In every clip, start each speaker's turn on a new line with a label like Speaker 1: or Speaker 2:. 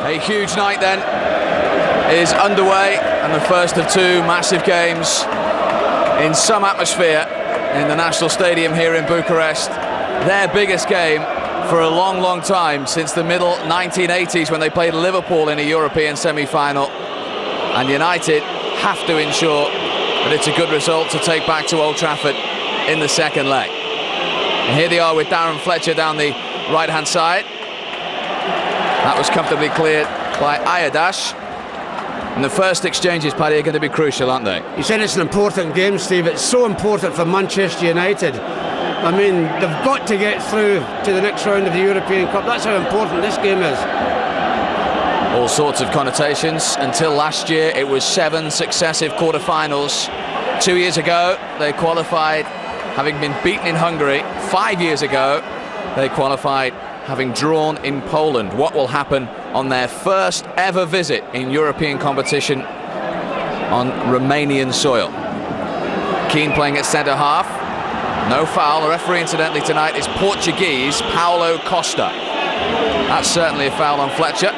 Speaker 1: A huge night then is underway, and the first of two massive games in some atmosphere in the National Stadium here in Bucharest. Their biggest game for a long, long time, since the middle 1980s when they played Liverpool in a European semi-final. And United have to ensure that it's a good result to take back to Old Trafford in the second leg. And here they are with Darren Fletcher down the right-hand side. That was comfortably cleared by Ayadash. And the first exchanges, Paddy, are going to be crucial, aren't they?
Speaker 2: You said it's an important game, Steve. It's so important for Manchester United. I mean, they've got to get through to the next round of the European Cup. That's how important this game is.
Speaker 1: All sorts of connotations. Until last year, it was 7 successive quarter-finals. 2 years ago, they qualified having been beaten in Hungary. 5 years ago, they qualified having drawn in Poland. What will happen on their first ever visit in European competition on Romanian soil? Keane playing at centre-half. No foul. The referee, incidentally, tonight is Portuguese Paulo Costa. That's certainly a foul on Fletcher.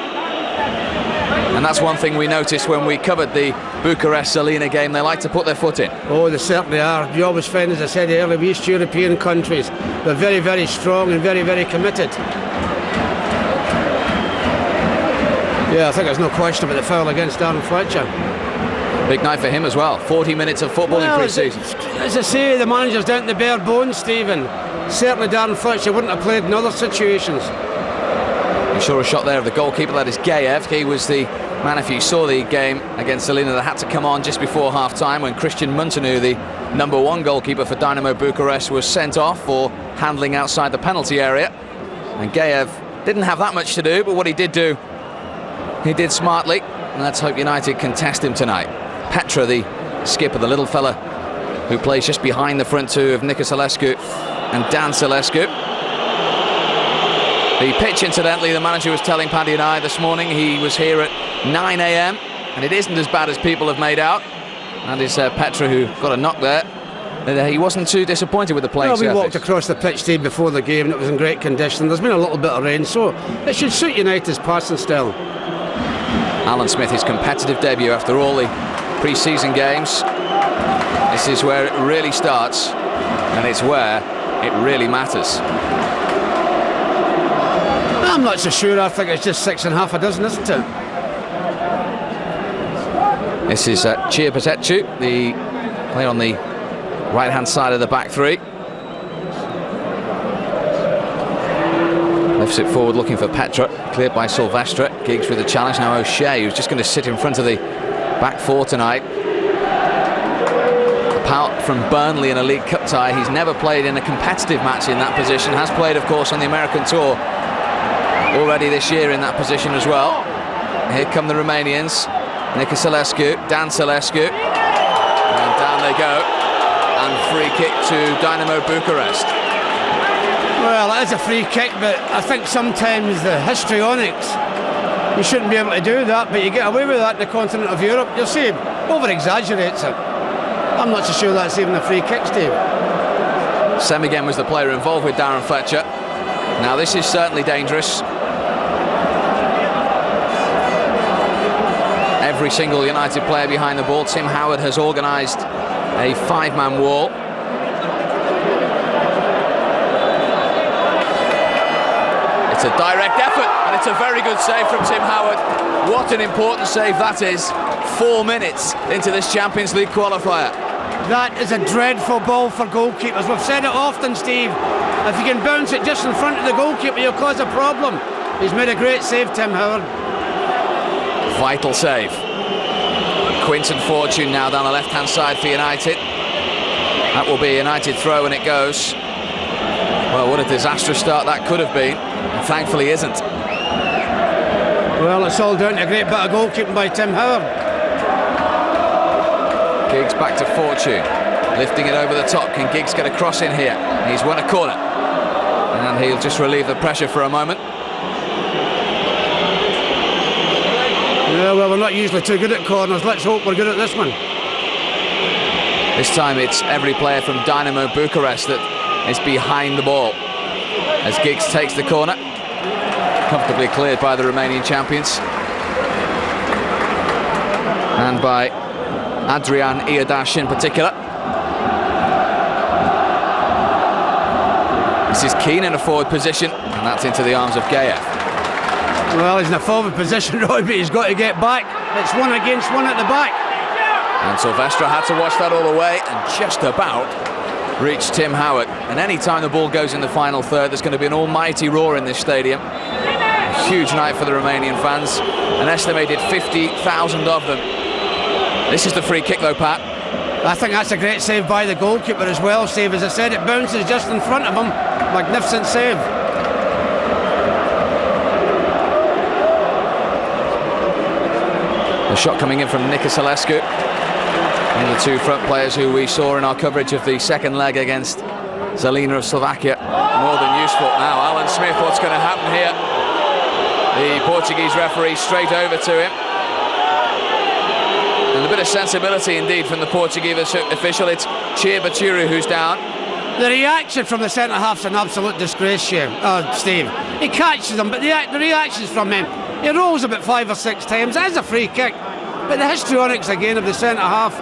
Speaker 1: And that's one thing we noticed when we covered the Bucharest-Salina game. They like to put their foot in.
Speaker 2: Oh, they certainly are. You always find, as I said earlier, with East European countries, they're very, very strong and very, very committed. Yeah, I think there's no question about the foul against Darren Fletcher.
Speaker 1: Big night for him as well. 40 minutes of football in pre-season.
Speaker 2: As I say, the manager's down to the bare bones, Stephen. Certainly Darren Fletcher wouldn't have played in other situations.
Speaker 1: You saw a shot there of the goalkeeper, that is Gayev. He was the man, if you saw the game against Salina, that had to come on just before half-time when Christian Munteanu, the #1 goalkeeper for Dinamo Bucharest, was sent off for handling outside the penalty area. And Gayev didn't have that much to do, but what he did do, he did smartly. And let's hope United can test him tonight. Petra, the skipper, the little fella who plays just behind the front two of Nicoselescu and Dan Selescu. The pitch, incidentally, the manager was telling Paddy and I this morning, he was here at 9 a.m. and it isn't as bad as people have made out. That is Petra, who got a knock there. He wasn't too disappointed with the playing surface.
Speaker 2: We walked across the pitch day before the game and it was in great condition. There's been a little bit of rain, so it should suit United's passing style.
Speaker 1: Alan Smith, his competitive debut after all the pre-season games. This is where it really starts, and it's where it really matters.
Speaker 2: I'm not so sure. I think it's just 6.5 a dozen, isn't it?
Speaker 1: This is Chiapatetchu, the player on the right-hand side of the back three. Lifts it forward looking for Petra, cleared by Silvestre. Giggs with the challenge, now O'Shea, who's just going to sit in front of the back four tonight. Apart from Burnley in a League Cup tie, he's never played in a competitive match in that position. Has played, of course, on the American tour already this year in that position as well. Here come the Romanians. Nicoselescu, Dan Selescu. And down they go. And free kick to Dinamo Bucharest.
Speaker 2: Well, it is a free kick, but I think sometimes the histrionics, you shouldn't be able to do that, but you get away with that in the continent of Europe. You'll see, over-exaggerates it. I'm not so sure that's even a free kick, Steve.
Speaker 1: Semigen was the player involved with Darren Fletcher. Now this is certainly dangerous. Every single United player behind the ball. Tim Howard has organised a 5-man wall. It's a direct effort, and it's a very good save from Tim Howard. What an important save that is, 4 minutes into this Champions League qualifier.
Speaker 2: That is a dreadful ball for goalkeepers. We've said it often, Steve. If you can bounce it just in front of the goalkeeper, you'll cause a problem. He's made a great save, Tim Howard.
Speaker 1: Vital save. Quinton Fortune now down the left-hand side for United. That will be a United throw, and it goes. Well, what a disastrous start that could have been. And thankfully isn't.
Speaker 2: Well, it's all down to a great bit of goalkeeping by Tim Howard.
Speaker 1: Giggs back to Fortune, lifting it over the top. Can Giggs get a cross in here? He's won a corner, and he'll just relieve the pressure for a moment.
Speaker 2: Yeah, well, we're not usually too good at corners. Let's hope we're good at this one.
Speaker 1: This time it's every player from Dinamo Bucharest that is behind the ball as Giggs takes the corner. comfortably cleared by the Romanian champions. And by Adrian Iadaș in particular. This is Keane in a forward position, and that's into the arms of Gaev.
Speaker 2: Well, he's in a forward position, Roy, but he's got to get back. It's 1 against 1 at the back.
Speaker 1: And Silvestre had to watch that all the way and just about reached Tim Howard. And any time the ball goes in the final third, there's going to be an almighty roar in this stadium. A huge night for the Romanian fans, an estimated 50,000 of them. This is the free kick though, Pat.
Speaker 2: I think that's a great save by the goalkeeper as well, Steve. As I said, it bounces just in front of him. Magnificent save.
Speaker 1: The shot coming in from Nicoselescu. And the two front players who we saw in our coverage of the second leg against Zelina of Slovakia. More than useful. Now, Alan Smith, what's going to happen here? The Portuguese referee straight over to him. And a bit of sensibility indeed from the Portuguese official. It's Chir Baturu who's down.
Speaker 2: The reaction from the centre-half's an absolute disgrace, Steve. He catches them, but the reactions from him, he rolls about 5 or 6 times. It is a free kick. But the histrionics again of the centre-half.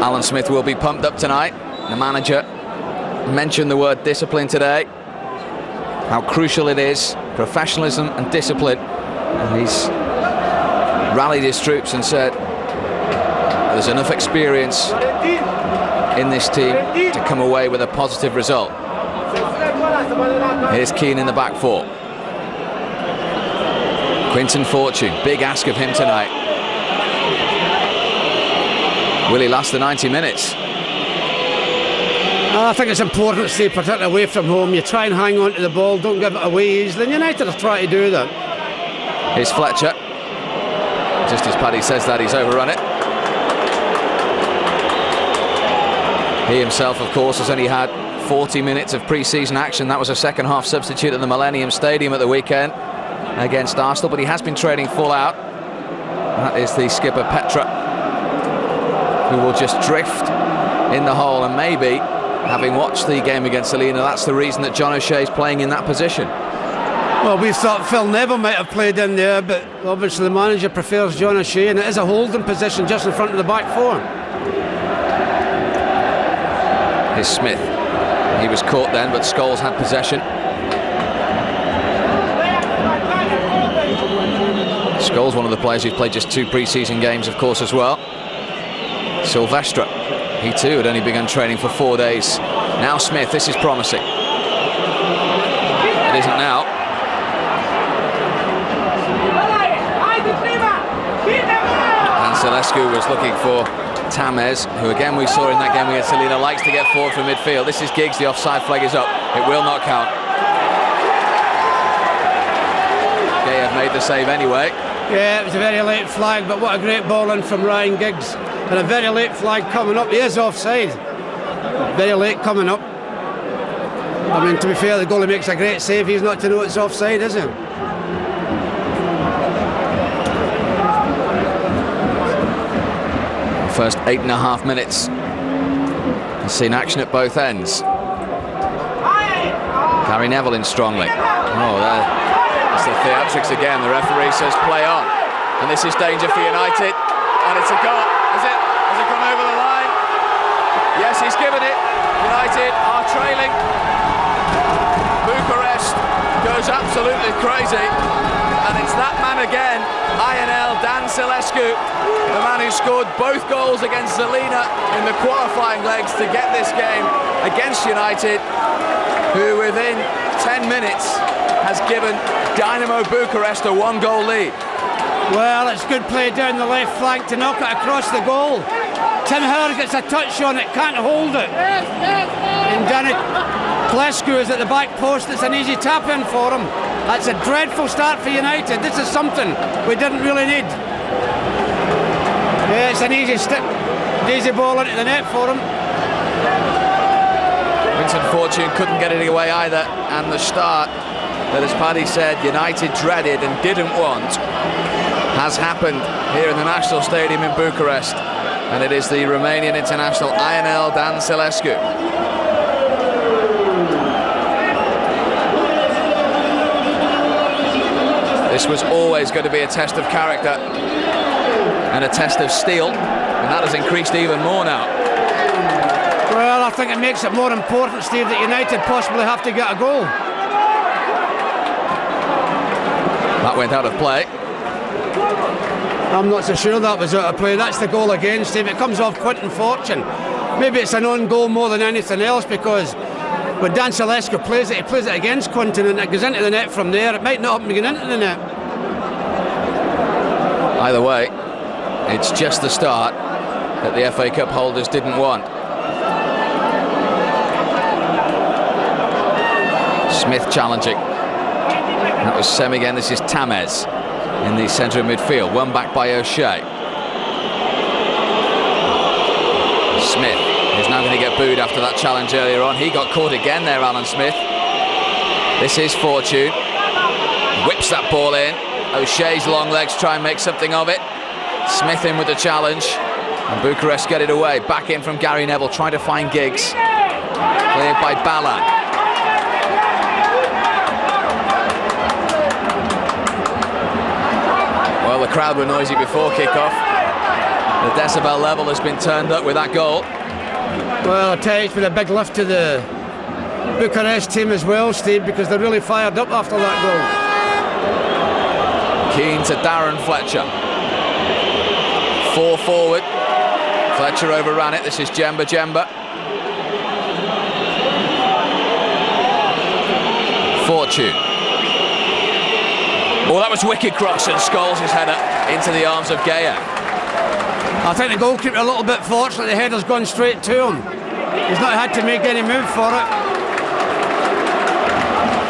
Speaker 1: Alan Smith will be pumped up tonight. The manager mentioned the word discipline today. How crucial it is, professionalism and discipline. And he's rallied his troops and said there's enough experience in this team to come away with a positive result. Here's Keane in the back four. Quinton Fortune, big ask of him tonight. Will he last the 90 minutes?
Speaker 2: I think it's important to stay particularly away from home. You try and hang on to the ball, don't give it away easily. And United are trying to do that.
Speaker 1: Here's Fletcher. Just as Paddy says that, he's overrun it. He himself, of course, has only had 40 minutes of pre-season action. That was a second half substitute at the Millennium Stadium at the weekend against Arsenal, but he has been training full out. That is the skipper Petra, who will just drift in the hole, and maybe, having watched the game against Zelina, that's the reason that John O'Shea's playing in that position.
Speaker 2: Well, we thought Phil Neville might have played in there, but obviously the manager prefers John O'Shea, and it is a holding position just in front of the back four.
Speaker 1: Here's Smith. He was caught then, but Scholes had possession. Scholes, one of the players who's played just 2 pre-season games, of course, as well. Silvestre, he too had only begun training for 4 days. Now Smith, this is promising. It isn't now. And Celescu was looking for Tamez, who again we saw in that game against Zelina likes to get forward from midfield. This is Giggs, the offside flag is up. It will not count. Gaev made the save anyway.
Speaker 2: Yeah, it was a very late flag, but what a great ball in from Ryan Giggs. And a very late flag coming up. He is offside. Very late coming up. I mean, to be fair, the goalie makes a great save. He's not to know it's offside, is he?
Speaker 1: First 8.5 minutes. I've seen action at both ends. Gary Neville in strongly. Oh, that's the theatrics again. The referee says play on. And this is danger for United. And it's a goal. Is it? Has it gone over the line? Yes, he's given it. United are trailing. Bucharest goes absolutely crazy. And it's that man again, INL Dan Celescu, the man who scored both goals against Zelina in the qualifying legs to get this game against United, who within 10 minutes has given Dinamo Bucharest a 1-goal lead.
Speaker 2: Well, it's good play down the left flank to knock it across the goal. Tim Howard gets a touch on it, can't hold it. And Danny Klescu is at the back post. It's an easy tap in for him. That's a dreadful start for United. This is something we didn't really need. Yeah, it's an easy ball into the net for him.
Speaker 1: Vincent Fortune couldn't get it away either, and the start that, as Paddy said, United dreaded and didn't want has happened here in the National Stadium in Bucharest, and it is the Romanian international INL Dan Celescu. This was always going to be a test of character and a test of steel, and that has increased even more now.
Speaker 2: Well, I think it makes it more important, Steve, that United possibly have to get a goal.
Speaker 1: That went out of play.
Speaker 2: I'm not so sure that was out of play. That's the goal again, Steve. It comes off Quinton Fortune. Maybe it's an own goal more than anything else, because when Dan Celesco plays it, he plays it against Quinton and it goes into the net from there. It might not have been into the net.
Speaker 1: Either way, it's just the start that the FA Cup holders didn't want. Smith challenging. That was Sem again. This is Tamez in the centre of midfield. One back by O'Shea. Smith is now going to get booed after that challenge earlier on. He got caught again there, Alan Smith. This is Fortune. Whips that ball in. O'Shea's long legs try and make something of it. Smith in with the challenge. And Bucharest get it away. Back in from Gary Neville, trying to find Giggs. Cleared by Balan. Well, the crowd were noisy before kick-off. The decibel level has been turned up with that goal.
Speaker 2: Well, I tell you, it's been a big lift to the Bucharest team as well, Steve, because they're really fired up after that goal.
Speaker 1: Keane to Darren Fletcher. 4 forward. Fletcher overran it. This is Jemba. Fortune. Oh, that was wicked cross, and Scholes' header into the arms of Gaya.
Speaker 2: I think the goalkeeper a little bit fortunate. The header's gone straight to him. He's not had to make any move for it.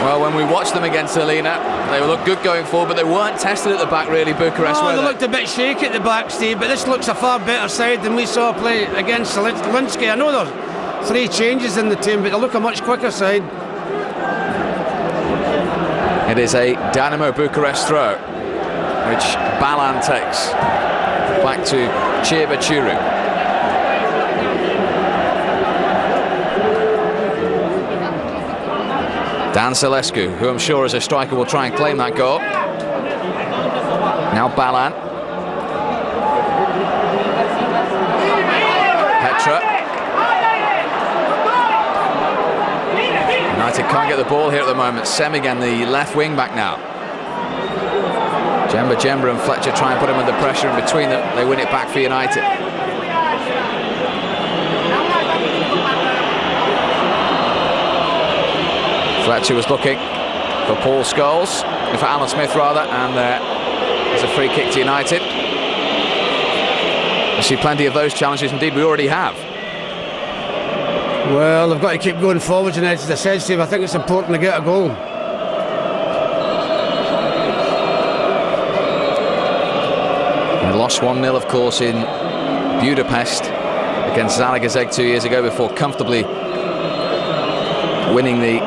Speaker 1: Well, when we watched them against Selina, they looked good going forward, but they weren't tested at the back really, Bucharest.
Speaker 2: They looked a bit shaky at the back, Steve, but this looks a far better side than we saw play against Linsky. I know there's 3 changes in the team, but they look a much quicker side.
Speaker 1: It is a Dinamo Bucharest throw, which Balan takes back to Chirba-Churu. Dan Celescu, who I'm sure as a striker will try and claim that goal. Now Balan. Petra. United can't get the ball here at the moment. Sem again, the left wing back now. Jemba and Fletcher try and put him under pressure, and between them they win it back for United. Fletcher was looking for Paul Scholes, for Alan Smith rather, and there's a free kick to United. I see plenty of those challenges, indeed we already have.
Speaker 2: Well, they've got to keep going forwards, and as I said, Steve, I think it's important to get a goal.
Speaker 1: They lost 1-0, of course, in Budapest against Zalagazeg 2 years ago before comfortably winning the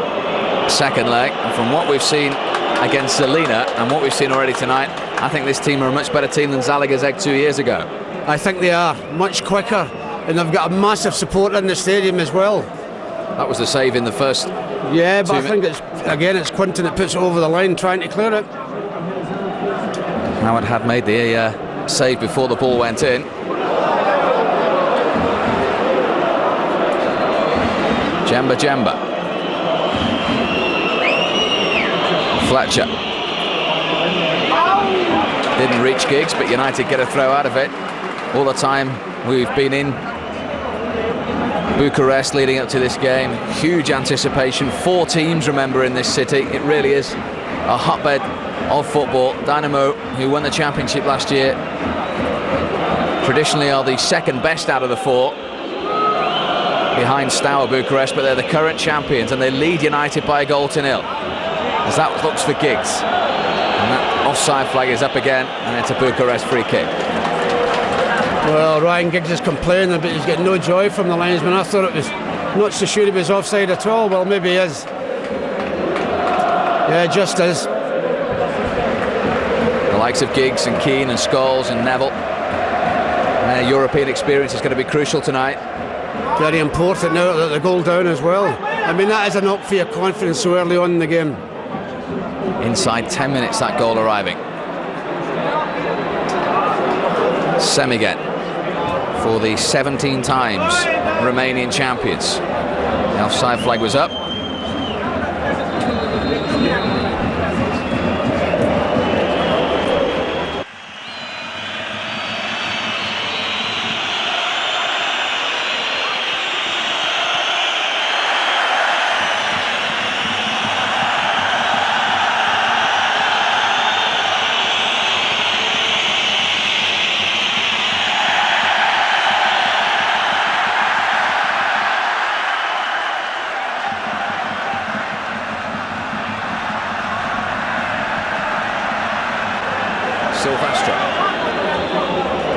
Speaker 1: second leg. And from what we've seen against Selina and what we've seen already tonight, I think this team are a much better team than Zalagazeg 2 years ago.
Speaker 2: I think they are much quicker, and they've got a massive support in the stadium as well.
Speaker 1: That was the save in the first.
Speaker 2: Yeah, but I think it's Quinton that puts it over the line trying to clear it.
Speaker 1: Howard had made the save before the ball went in. Jemba. Fletcher. Didn't reach Giggs, but United get a throw out of it. All the time we've been in Bucharest leading up to this game, huge anticipation. 4 teams, remember, in this city. It really is a hotbed of football. Dinamo, who won the championship last year, traditionally are the second best out of the 4, behind Steaua Bucharest, but they're the current champions, and they lead United by a goal to 0. As that looks for Giggs, and that offside flag is up again, and it's a Bucharest free kick.
Speaker 2: Well, Ryan Giggs is complaining, but he's getting no joy from the linesman. I thought it was not so sure he was offside at all. Well, maybe he is. Yeah, just is.
Speaker 1: The likes of Giggs and Keane and Scholes and Neville, their European experience is going to be crucial tonight.
Speaker 2: Very important now that the goal down as well. I mean, that is a knock for your confidence so early on in the game.
Speaker 1: inside 10 minutes, that goal arriving. Semigen for the 17 times Romanian champions. The offside flag was up.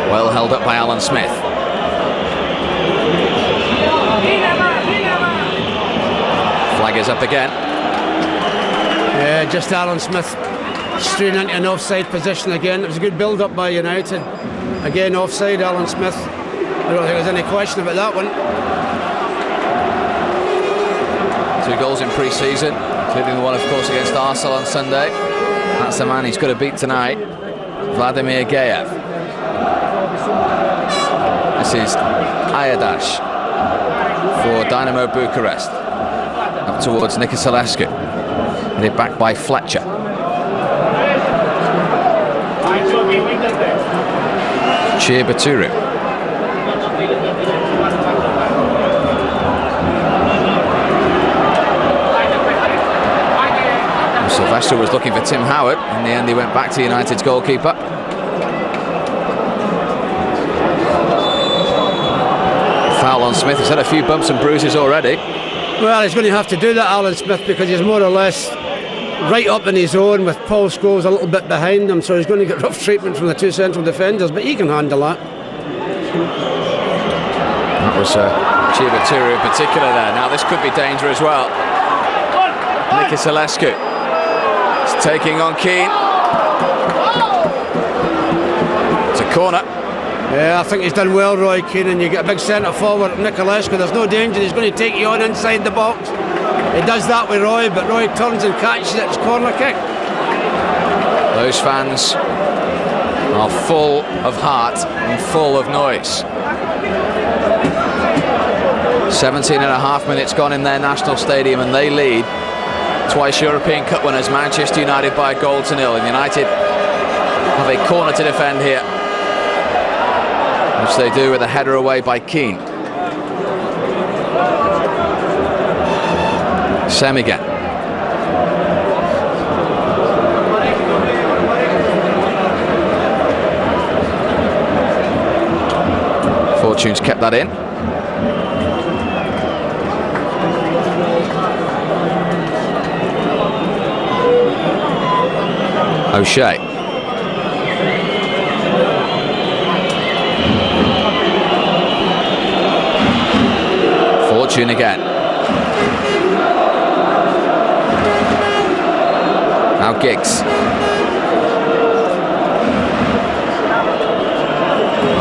Speaker 1: Well held up by Alan Smith. Flag is up again.
Speaker 2: Yeah, just Alan Smith straying into an offside position again. It was a good build-up by United. Again, offside, Alan Smith. I don't think there's any question about that one.
Speaker 1: 2 goals in pre-season, including the one, of course, against Arsenal on Sunday. That's the man he's got to beat tonight, Vladimir Gayev. This is Ayadash for Dinamo București. Up towards Nicoselescu. Headed back by Fletcher. Chirbaturu. Sylvester was looking for Tim Howard. In the end, he went back to United's goalkeeper. Foul on Smith. He's had a few bumps and bruises already.
Speaker 2: Well, he's going to have to do that, Alan Smith, because he's more or less right up in his own with Paul Scholes a little bit behind him, so he's going to get rough treatment from the 2 central defenders, but he can handle that.
Speaker 1: That was Chirbaturu in particular there. Now this could be danger as well. Nicoselescu is taking on Keane. It's a corner.
Speaker 2: Yeah, I think he's done well, Roy Keane, and you get a big centre forward, Nicoselescu. There's no danger, he's going to take you on inside the box. He does that with Roy, but Roy turns and catches it. It's corner kick.
Speaker 1: Those fans are full of heart and full of noise. 17.5 minutes gone in their national stadium, and they lead. Twice European Cup winners, Manchester United, by a goal to 0. And United have a corner to defend here, which they do with a header away by Keane. Semigen. Fortune's kept that in. O'Shea. Fortune again. Now Giggs.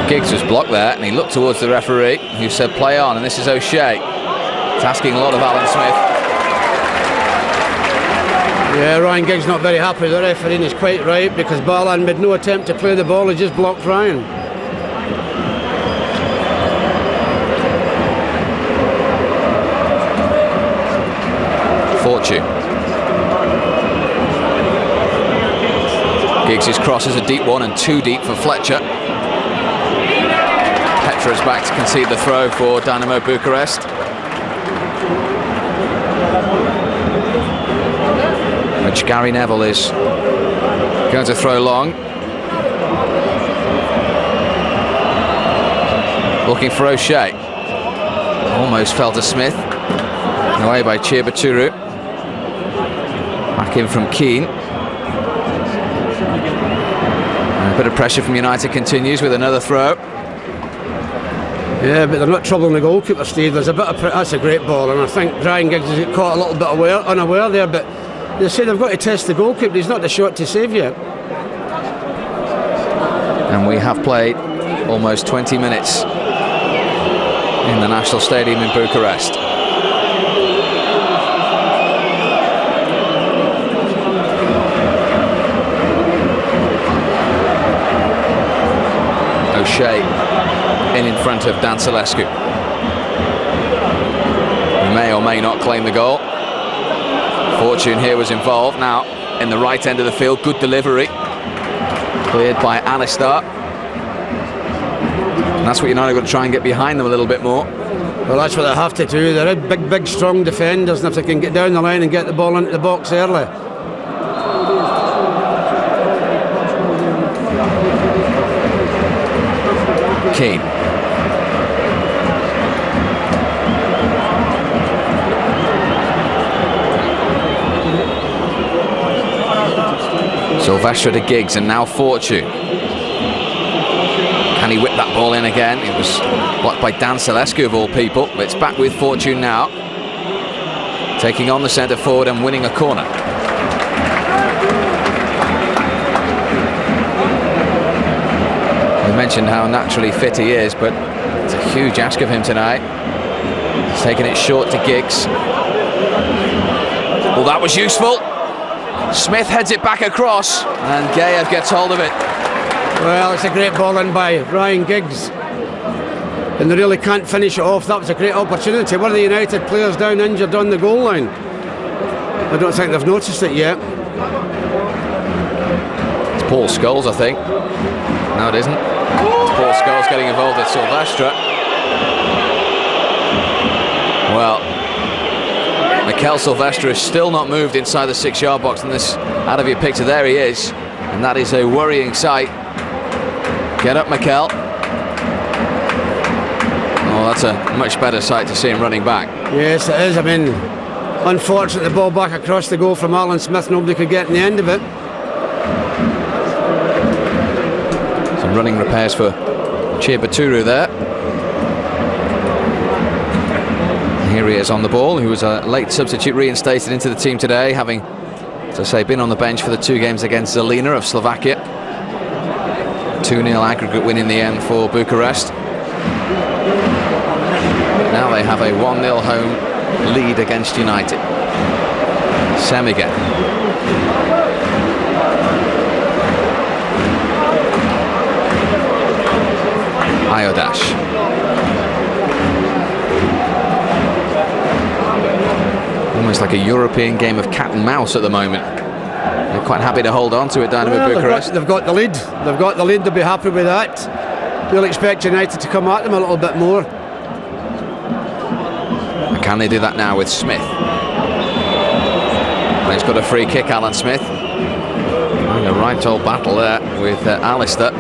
Speaker 1: Giggs was blocked there, and he looked towards the referee, who said play on, and this is O'Shea. It's asking a lot of Alan Smith.
Speaker 2: Yeah, Ryan Giggs not very happy with the referee, and he's quite right, because Balan made no attempt to play the ball, he just blocked Ryan.
Speaker 1: Fortune. Giggs' cross is a deep one, and too deep for Fletcher. Petra's back to concede the throw for Dinamo București. Which Gary Neville is going to throw long. Looking for O'Shea. Almost fell to Smith. Away by Chirbaturu. Back in from Keane. And a bit of pressure from United continues with another throw.
Speaker 2: Yeah, but they're not troubling the goalkeeper, Steve. There's a bit of that's a great ball, and I think Ryan Giggs has got caught a little bit unaware there, but they say they've got to test the goalkeeper. He's not the shot to save yet.
Speaker 1: And we have played almost 20 minutes in the National Stadium in Shea in front of Dan Salescu. He may or may not claim the goal. Fortune here was involved. Now in the right end of the field, good delivery. Cleared by Alistair. And that's what United got to try and get behind them a little bit more.
Speaker 2: Well, that's what they have to do. They're big, strong defenders, and if they can get down the line and get the ball into the box early.
Speaker 1: Keane. Silvestre to Giggs, and now Fortune. Can he whip that ball in again? It was blocked by Dan Salescu of all people. But it's back with Fortune now, taking on the centre forward and winning a corner. We mentioned how naturally fit he is, but it's a huge ask of him tonight. He's taking it short to Giggs. Well, that was useful. Smith heads it back across, and Gayev gets hold of it.
Speaker 2: Well, it's a great ball in by Ryan Giggs, and they really can't finish it off. That was a great opportunity. One of the United players down injured on the goal line. I don't think they've noticed it yet.
Speaker 1: It's Paul Scholes, I think. No, it isn't. It's Paul Scholes getting involved with Silvestre. Well, Mikel Silvestre is still not moved inside the 6-yard box in this out of your picture. There he is, and that is a worrying sight. Get up, Mikel. Oh, that's a much better sight to see him running back.
Speaker 2: Yes, it is. I mean, unfortunate the ball back across the goal from Alan Smith. Nobody could get in the end of it.
Speaker 1: Some running repairs for Chiabaturu there. Here he is on the ball, who was a late substitute reinstated into the team today, having, as I say, been on the bench for the 2 games against Zelina of Slovakia. 2-0 aggregate win in the end for Bucharest. Now they have a 1-0 home lead against United. Semigan. Iodash. Almost like a European game of cat and mouse at the moment. They're quite happy to hold on to it, Dinamo Bucharest.
Speaker 2: They've got the lead. They've got the lead. They'll be happy with that. They'll expect United to come at them a little bit more.
Speaker 1: And can they do that now with Smith? And he's got a free kick, Alan Smith. Having a right old battle there with Alistair.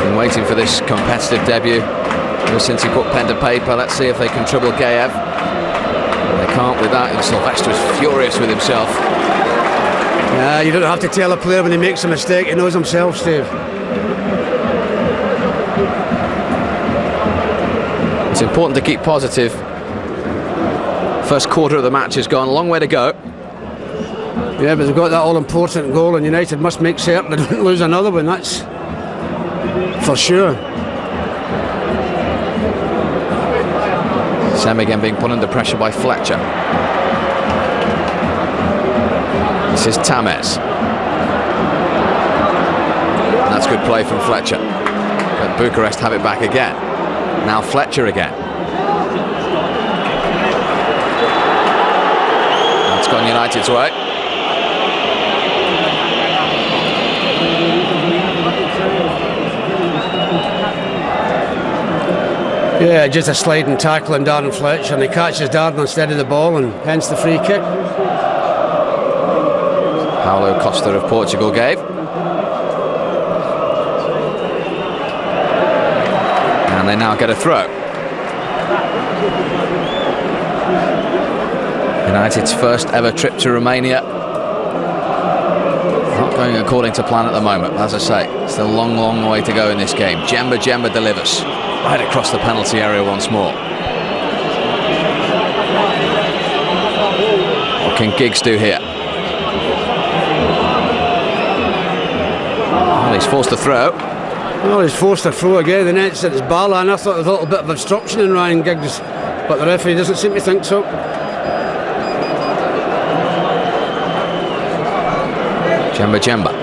Speaker 1: Been waiting for this competitive debut ever since he put pen to paper. Let's see if they can trouble Gayev. They can't with that, and Silvestre is furious with himself.
Speaker 2: You don't have to tell a player when he makes a mistake. He knows himself, Steve.
Speaker 1: It's important to keep positive. First quarter of the match has gone a long way to go.
Speaker 2: Yeah, but they've got that all-important goal, and United must make certain they don't lose another one. That's for sure.
Speaker 1: Sam again being put under pressure by Fletcher. This is Tamez. That's good play from Fletcher. But Bucharest have it back again. Now Fletcher again. That's gone United's way.
Speaker 2: Yeah, just a sliding tackle on Darren Fletcher, and he catches Darren instead of the ball, and hence the free kick.
Speaker 1: Paulo Costa of Portugal gave. And they now get a throw. United's first ever trip to Romania. Not going according to plan at the moment. As I say, it's a long, long way to go in this game. Djemba delivers. Right across the penalty area once more. What can Giggs do here? Well, he's forced to throw.
Speaker 2: Well, he's forced to throw again. The net's at his Bala, and I thought there was a little bit of obstruction in Ryan Giggs, but the referee doesn't seem to think so.
Speaker 1: Djemba.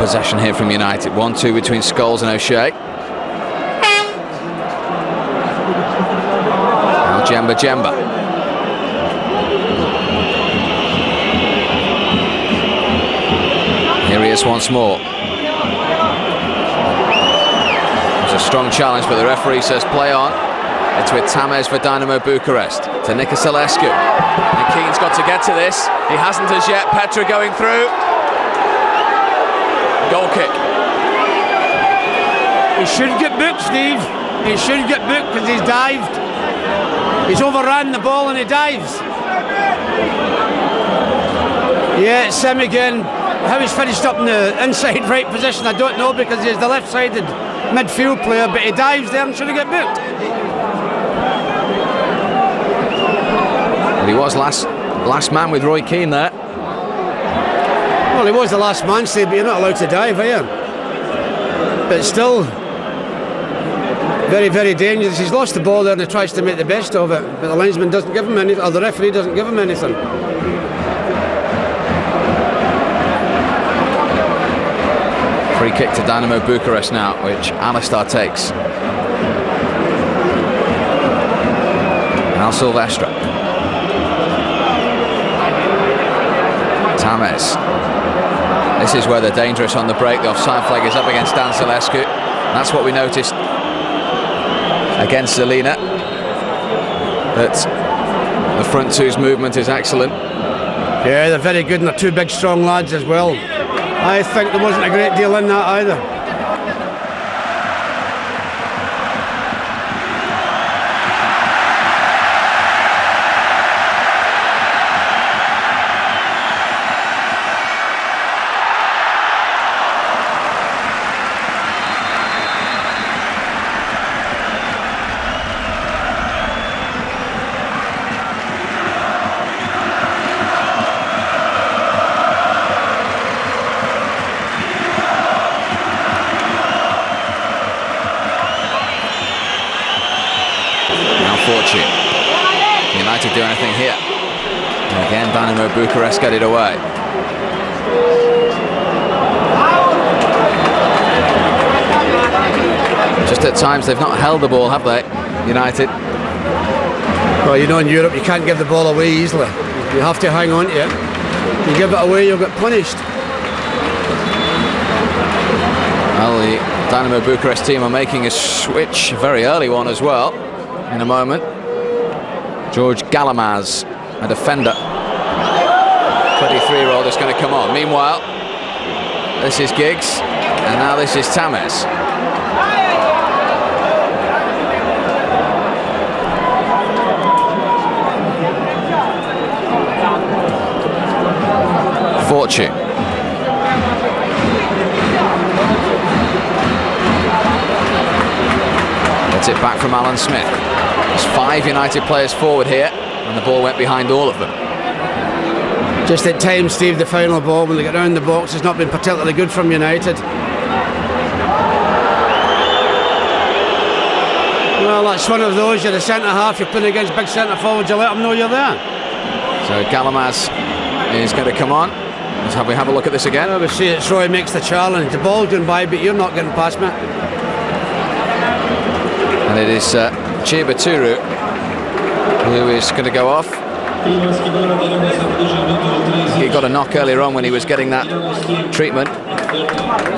Speaker 1: possession here from United. 1-2 between Scholes and O'Shea. Now Jemba. Here he is once more. It's a strong challenge, but the referee says play on. It's with Tamez for Dinamo Bucharest to Nicoselescu. And Keane's got to get to this. He hasn't as yet. Petra going through. Goal kick.
Speaker 2: He should get booked, Steve. He should get booked because he's dived. He's overran the ball and he dives. Yeah, it's him again. How he's finished up in the inside right position, I don't know, because he's the left-sided midfield player, but he dives there and should have get booked.
Speaker 1: But he was last man with Roy Keane there.
Speaker 2: Well, he was the last man, Steve, but you're not allowed to dive, are you? But still, very, very dangerous. He's lost the ball there and he tries to make the best of it, but the linesman doesn't give him anything, or the referee doesn't give him anything.
Speaker 1: Free kick to Dinamo Bucharest now, which Alistar takes. Al Silvestre. Tamez. This is where they're dangerous on the break. The offside flag is up against Dan Silescu. That's what we noticed against Zelina. That the front two's movement is excellent.
Speaker 2: Yeah, they're very good and they're two big strong lads as well. I think there wasn't a great deal in that either.
Speaker 1: United do anything here. And again, Dinamo Bucharest get it away. Just at times they've not held the ball, have they, United?
Speaker 2: Well, you know, in Europe you can't give the ball away easily. You have to hang on to it. You give it away, you'll get punished.
Speaker 1: Well, the Dinamo Bucharest team are making a switch, a very early one as well, in a moment. George Galamaz, a defender. 23-year-old is going to come on. Meanwhile, this is Giggs, and now this is Tamez. Fortune. Gets it back from Alan Smith. There's 5 United players forward here, and the ball went behind all of them.
Speaker 2: Just at times, Steve, the final ball, when they get round the box, has not been particularly good from United. Well, that's one of those. You're the centre-half, you're playing against big centre-forwards, you let them know you're there.
Speaker 1: So Galamaz is going to come on. Let's have a look at this again.
Speaker 2: Well, we see it's Roy makes the challenge. The ball's going by, but you're not getting past me.
Speaker 1: And it is Chibaturu who is going to go off. He got a knock earlier on when he was getting that treatment.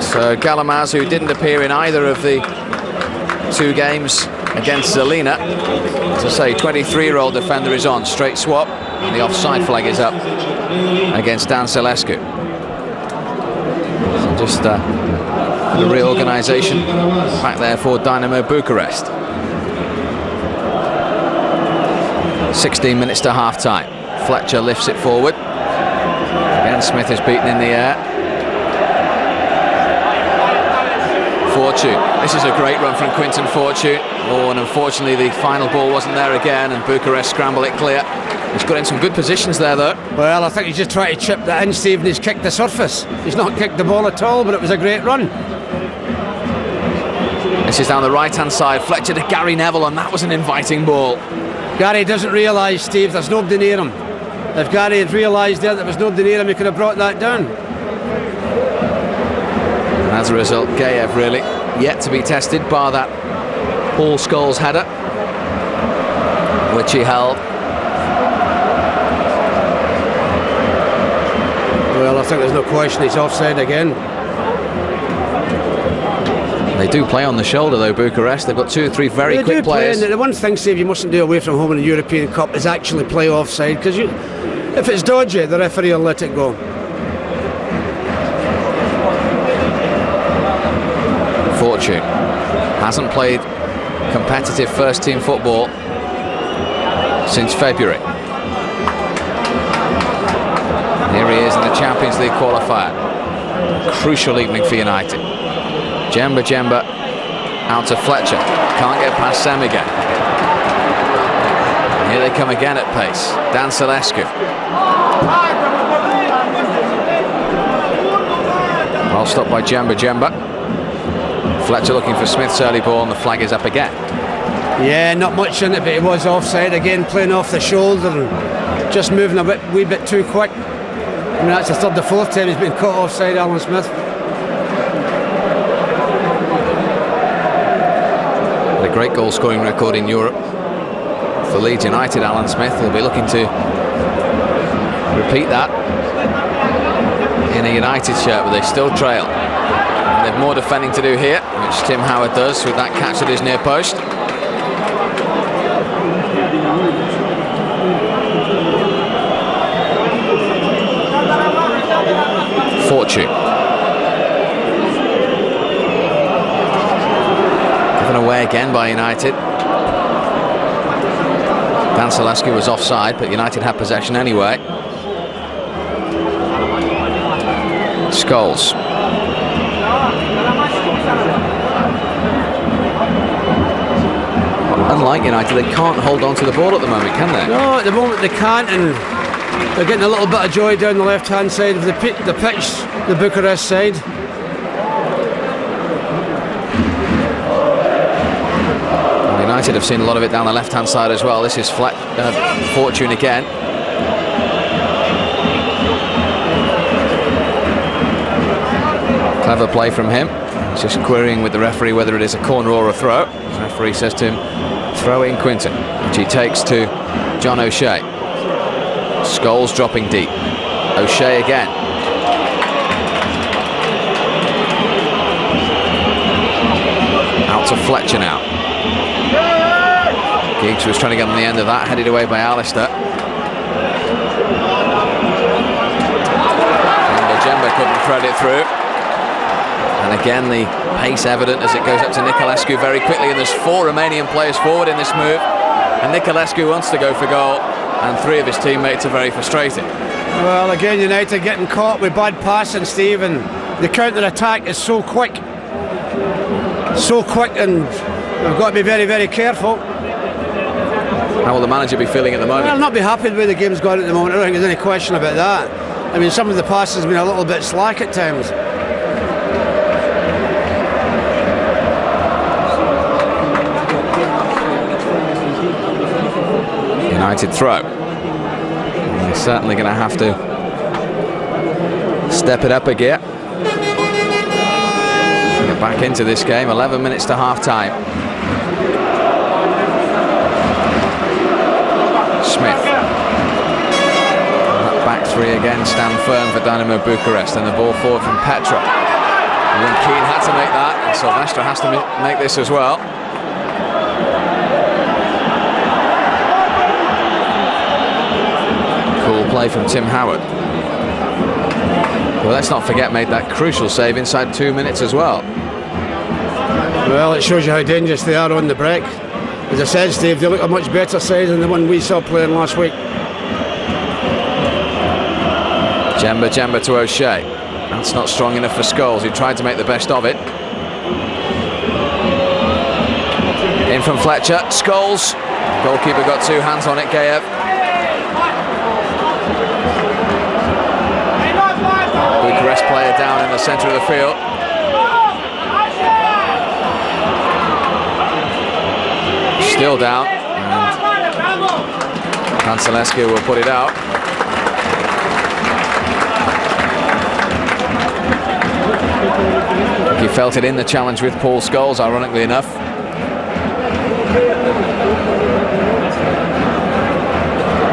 Speaker 1: So Galamaz, who didn't appear in either of the 2 games against Zelina, as I say, 23-year-old defender is on. Straight swap, and the offside flag is up against Dan Silescu. So just a reorganisation back there for Dinamo Bucharest. 16 minutes to half-time. Fletcher lifts it forward. Again, Smith is beaten in the air. Fortune. This is a great run from Quinton Fortune. Oh, and unfortunately the final ball wasn't there again, and Bucharest scramble it clear. He's got in some good positions there, though.
Speaker 2: Well, I think he's just trying to chip that in, Steve, and he's kicked the surface. He's not kicked the ball at all, but it was a great run.
Speaker 1: This is down the right-hand side. Fletcher to Gary Neville, and that was an inviting ball.
Speaker 2: Gary doesn't realise, Steve, there's nobody near him. If Gary had realised there that there was nobody near him, he could have brought that down.
Speaker 1: As a result, Gayev really yet to be tested, bar that Paul Scholes header, which he held.
Speaker 2: Well, I think there's no question he's offside again.
Speaker 1: They do play on the shoulder though, Bucharest. They've got 2 or 3 very quick players.
Speaker 2: The one thing, Steve, you mustn't do away from home in the European Cup is actually play offside, because if it's dodgy, the referee will let it go.
Speaker 1: Fortune hasn't played competitive first team football since February. Here he is in the Champions League qualifier. Crucial evening for United. Jemba out to Fletcher. Can't get past Sam again. Here they come again at pace. Dan Salescu. Well stopped by Jemba. Fletcher looking for Smith's early ball, and the flag is up again.
Speaker 2: Yeah, not much in it, but he was offside again, playing off the shoulder and just moving a wee bit too quick. I mean, that's the third or fourth time he's been caught offside, Alan Smith.
Speaker 1: A great goal scoring record in Europe for Leeds United, Alan Smith. He'll be looking to repeat that in a United shirt, but they still trail. And they've more defending to do here, which Tim Howard does with that catch at his near post. Fortune. Given away again by United. Dan Salescu was offside, but United had possession anyway. Scholes. Unlike United, they can't hold on to the ball at the moment, can they?
Speaker 2: No, at the moment they can't, and they're getting a little bit of joy down the left-hand side of the pitch, the Bucharest side.
Speaker 1: United have seen a lot of it down the left-hand side as well. This is Fortune again. Clever play from him. He's just querying with the referee whether it is a corner or a throw. The referee says to him, throw in Quinton, which he takes to John O'Shea. Scholes dropping deep. O'Shea again. Out to Fletcher now. Giggs was trying to get on the end of that, headed away by Alistair. Jemba couldn't thread it through. And again, the pace evident as it goes up to Niculescu very quickly, and there's 4 Romanian players forward in this move. And Niculescu wants to go for goal, and 3 of his teammates are very frustrated.
Speaker 2: Well, again, United getting caught with bad passing, Steve, and the counter-attack is so quick. So quick, and we've got to be very, very careful.
Speaker 1: How will the manager be feeling at the moment?
Speaker 2: Well, I'll not be happy with the way the game's gone at the moment. I don't think there's any question about that. I mean, some of the passes have been a little bit slack at times.
Speaker 1: United throw. They're certainly going to have to step it up a gear. Get back into this game. 11 minutes to half-time. Smith. That back 3 again stand firm for Dinamo Bucharest, and the ball forward from Petra. And Keane had to make that, and Silvestre has to make this as well. Cool play from Tim Howard. Well, let's not forget, made that crucial save inside 2 minutes as well.
Speaker 2: Well, it shows you how dangerous they are on the break. As I said, Steve, they look a much better side than the one we saw playing last week.
Speaker 1: Jemba to O'Shea. That's not strong enough for Scholes, who tried to make the best of it. In from Fletcher. Scholes. Goalkeeper got 2 hands on it, Gayev. Bucharest player down in the centre of the field. Still down, and Salescu will put it out. He felt it in the challenge with Paul Scholes, ironically enough.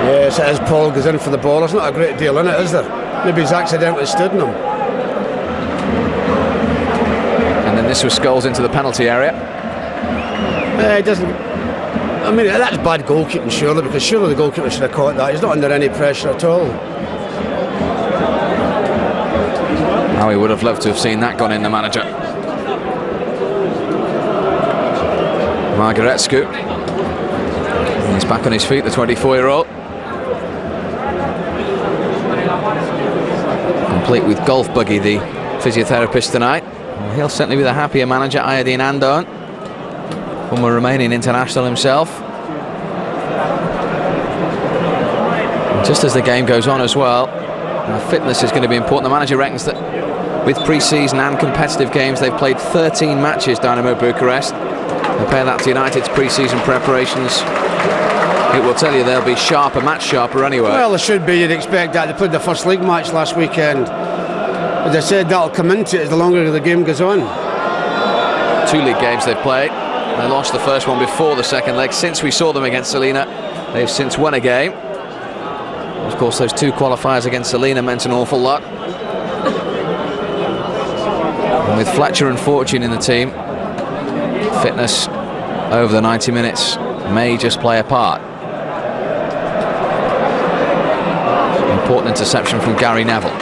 Speaker 2: Yes, it is. Paul goes in for the ball. There's not a great deal in it, is there? Maybe he's accidentally stood in him.
Speaker 1: And then this was Scholes into the penalty area.
Speaker 2: It doesn't. I mean, that's bad goalkeeping, surely, because surely the goalkeeper should have caught that. He's not under any pressure at all.
Speaker 1: Oh, he would have loved to have seen that gone in, the manager. Margaretscu. He's back on his feet, the 24-year-old. Complete with golf buggy, the physiotherapist tonight. Well, he'll certainly be the happier manager, Ayadine Andon, former Romanian international himself. And just as the game goes on as well, fitness is going to be important. The manager reckons that with pre-season and competitive games, they've played 13 matches, Dinamo Bucharest. Compare that to United's pre-season preparations. It will tell you they'll be sharper, much sharper anyway.
Speaker 2: Well, they should be. You'd expect that. They played the first league match last weekend. As I said, that'll come into it as the longer the game goes on.
Speaker 1: 2 league games they've played. They lost the first one before the second leg. Since we saw them against Salina, they've since won a game. Of course, those 2 qualifiers against Salina meant an awful lot. And with Fletcher and Fortune in the team, fitness over the 90 minutes may just play a part. Important interception from Gary Neville.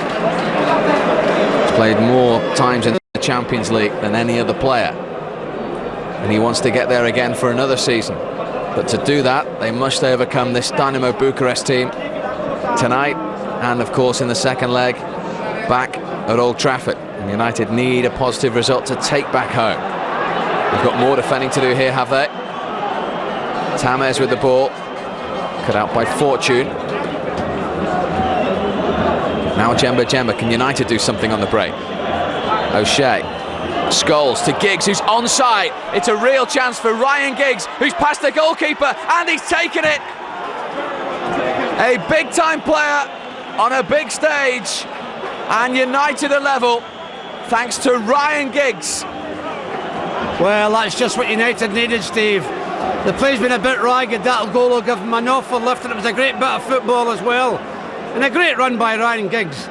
Speaker 1: He's played more times in the Champions League than any other player, and he wants to get there again for another season. But to do that, they must overcome this Dinamo Bucharest team tonight, and of course in the second leg back at Old Trafford. And United need a positive result to take back home. They've got more defending to do here, have they? Tamez with the ball, cut out by Fortune. Now Jemba. Can United do something on the break? O'Shea. Scholes to Giggs, who's onside. It's a real chance for Ryan Giggs, who's past the goalkeeper, and he's taken it. A big-time player on a big stage, and United are level thanks to Ryan Giggs.
Speaker 2: Well, that's just what United needed, Steve. The play's been a bit ragged. That goal will give them an awful lift, and it was a great bit of football as well. And a great run by Ryan Giggs.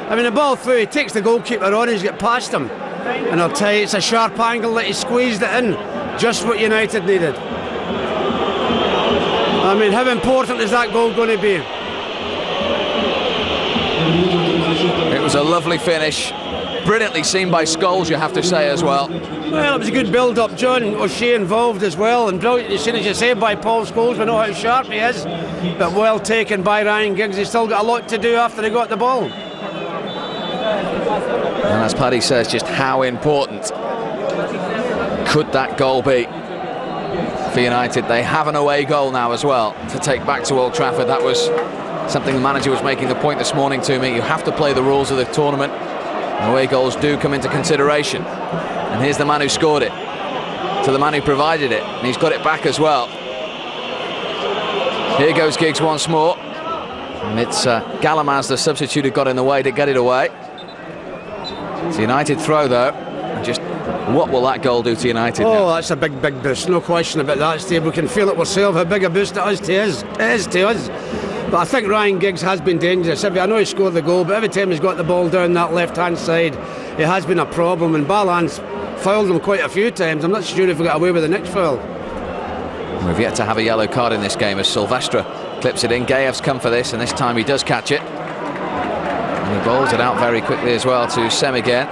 Speaker 2: I mean, the ball through, he takes the goalkeeper on, he's got past him. And I'll tell you, it's a sharp angle that he squeezed it in. Just what United needed. I mean, how important is that goal going to be?
Speaker 1: It was a lovely finish. Brilliantly seen by Scholes, you have to say, as well.
Speaker 2: Well, it was a good build-up. John O'Shea involved as well, and brilliantly seen, as you say, by Paul Scholes. We know how sharp he is, but well taken by Ryan Giggs. He's still got a lot to do after he got the ball.
Speaker 1: And as Paddy says, just how important could that goal be for United? They have an away goal now as well to take back to Old Trafford. That was something the manager was making the point this morning to me. You have to play the rules of the tournament. Away goals do come into consideration. And here's the man who scored it, to the man who provided it, and he's got it back as well. Here goes Giggs once more. And it's Galamaz, the substitute, who got in the way to get it away. It's a United throw, though. And just what will that goal do to United now?
Speaker 2: That's a big, big boost. No question about that, Steve. We can feel it ourselves, how big a boost it is to us. But I think Ryan Giggs has been dangerous. I know he scored the goal, but every time he's got the ball down that left-hand side, it has been a problem. And Ballan's fouled him quite a few times. I'm not sure if we got away with the next foul.
Speaker 1: We've yet to have a yellow card in this game as Silvestre clips it in. Gaev's come for this, and this time he does catch it. And he bowls it out very quickly as well to Sem again,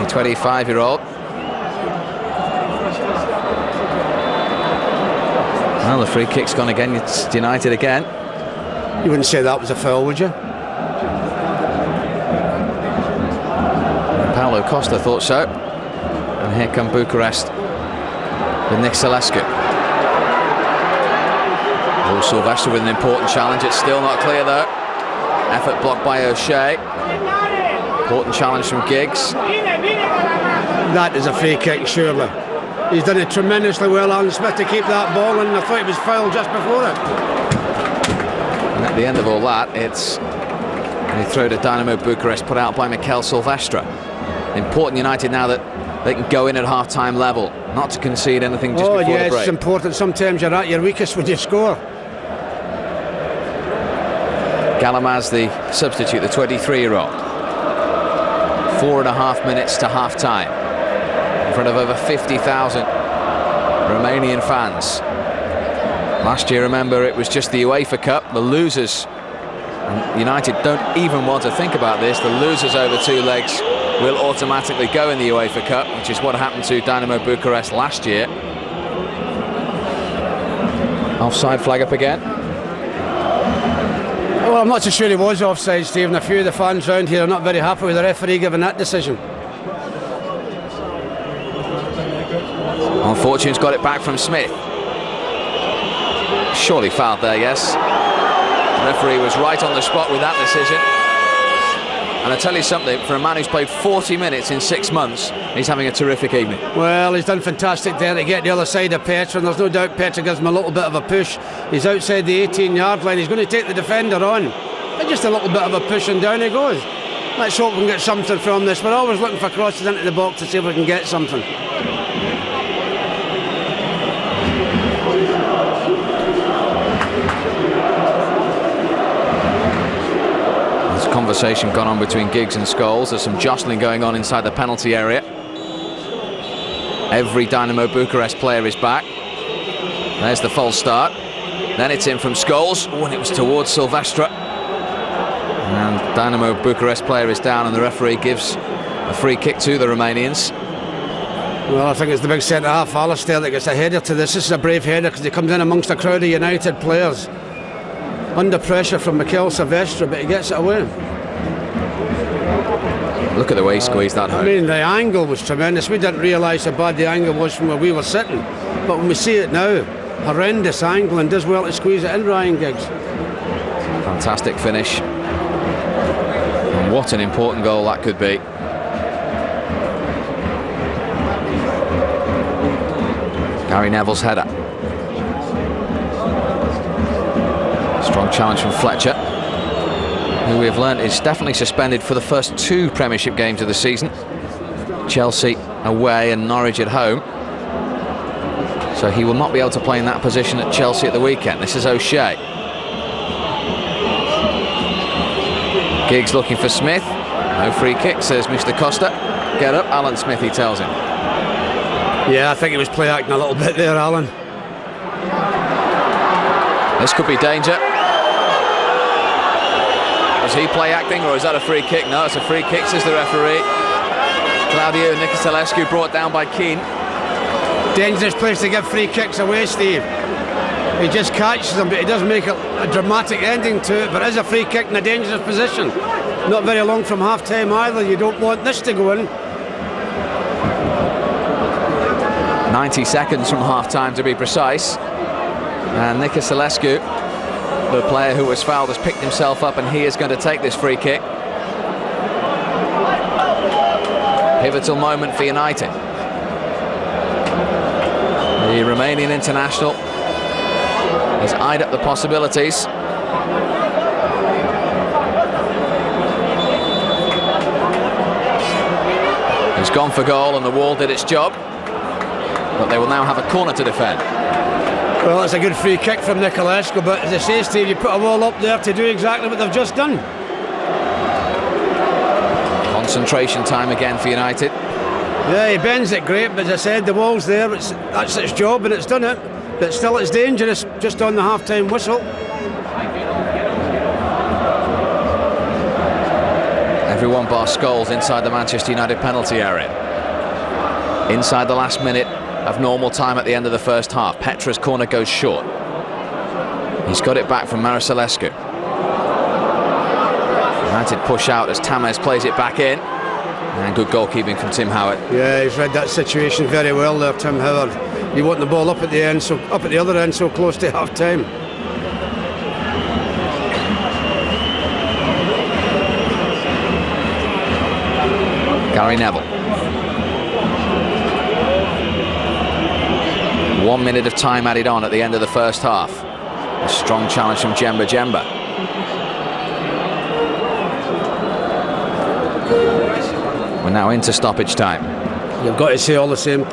Speaker 1: the 25-year-old. Well, the free kick's gone again. It's United again.
Speaker 2: You wouldn't say that was a foul, would you?
Speaker 1: Paulo Costa thought so. And here come Bucharest with Nick Salescu. Oh, Silvestre with an important challenge. It's still not clear though. Effort blocked by O'Shea. Important challenge from Giggs.
Speaker 2: That is a free kick, surely. He's done it tremendously well, Alan Smith, to keep that ball, and I thought he was fouled just before it.
Speaker 1: And at the end of all that, it's a throw to Dinamo Bucharest put out by Mikel Silvestre. Important United now that they can go in at half-time level, not to concede anything just before the break.
Speaker 2: It's important. Sometimes you're at your weakest when you score.
Speaker 1: Galamaz, the substitute, the 23-year-old. 4.5 minutes to half-time in front of over 50,000 Romanian fans. Last year, remember, it was just the UEFA Cup. The losers, and United don't even want to think about this, the losers over 2 legs will automatically go in the UEFA Cup, which is what happened to Dinamo București last year. Offside flag up again.
Speaker 2: Well, I'm not so sure he was offside, Stephen. A few of the fans round here are not very happy with the referee giving that decision.
Speaker 1: Fortune's got it back from Smith. Surely fouled there, yes. The referee was right on the spot with that decision. And I tell you something, for a man who's played 40 minutes in 6 months, he's having a terrific evening. Well,
Speaker 2: he's done fantastic there to get the other side of Petra, and there's no doubt Petra gives him a little bit of a push. He's outside the 18-yard line. He's going to take the defender on. But just a little bit of a push and down he goes. Let's hope we can get something from this. We're always looking for crosses into the box to see if we can get something.
Speaker 1: Conversation gone on between Giggs and Scholes. There's some jostling going on inside the penalty area. Every Dinamo Bucharest player is back. There's the false start. Then it's in from Scholes. Oh, and it was towards Silvestre. And Dinamo Bucharest player is down, and the referee gives a free kick to the Romanians.
Speaker 2: Well, I think it's the big centre-half, Alistair, that gets a header to this. This is a brave header because he comes in amongst a crowd of United players. Under pressure from Mikel Silvestre, but he gets it away.
Speaker 1: Look at the way he squeezed that home.
Speaker 2: I mean, the angle was tremendous. We didn't realise how bad the angle was from where we were sitting. But when we see it now, horrendous angle, and does well to squeeze it in, Ryan Giggs.
Speaker 1: Fantastic finish. And what an important goal that could be. Gary Neville's header. Strong challenge from Fletcher, who we have learned is definitely suspended for the first 2 Premiership games of the season. Chelsea away and Norwich at home. So he will not be able to play in that position at Chelsea at the weekend. This is O'Shea. Giggs looking for Smith. No free kick, says Mr. Costa. Get up, Alan Smith, he tells him.
Speaker 2: Yeah, I think he was play acting a little bit there, Alan.
Speaker 1: This could be danger. Was he play acting, or is that a free kick? No, it's a free kick, says the referee. Claudio Nicoselescu brought down by Keane.
Speaker 2: Dangerous place to give free kicks away, Steve. He just catches them, but he does make a dramatic ending to it. But it is a free kick in a dangerous position. Not very long from half-time either. You don't want this to go in.
Speaker 1: 90 seconds from half-time to be precise. And Nicoselescu, the player who was fouled, has picked himself up, and he is going to take this free kick. Pivotal moment for United. The Romanian international has eyed up the possibilities. He's gone for goal, and the wall did its job. But they will now have a corner to defend.
Speaker 2: Well, it's a good free kick from Nicoselescu, but as I say, Steve, you put a wall up there to do exactly what they've just done.
Speaker 1: Concentration time again for United.
Speaker 2: Yeah, he bends it great, but as I said, the wall's there. That's its job, and it's done it. But still, it's dangerous just on the half-time whistle.
Speaker 1: Everyone bar Scholes inside the Manchester United penalty area. Inside the last minute of normal time at the end of the first half. Petra's corner goes short. He's got it back from Marisalescu. United push out as Tamez plays it back in. And good goalkeeping from Tim Howard.
Speaker 2: Yeah, he's read that situation very well there, Tim Howard. You want the ball up at the end, so up at the other end, so close to half time.
Speaker 1: Gary Neville. 1 minute of time added on at the end of the first half. A strong challenge from Jemba. We're now into stoppage time.
Speaker 2: You've got to say all the same,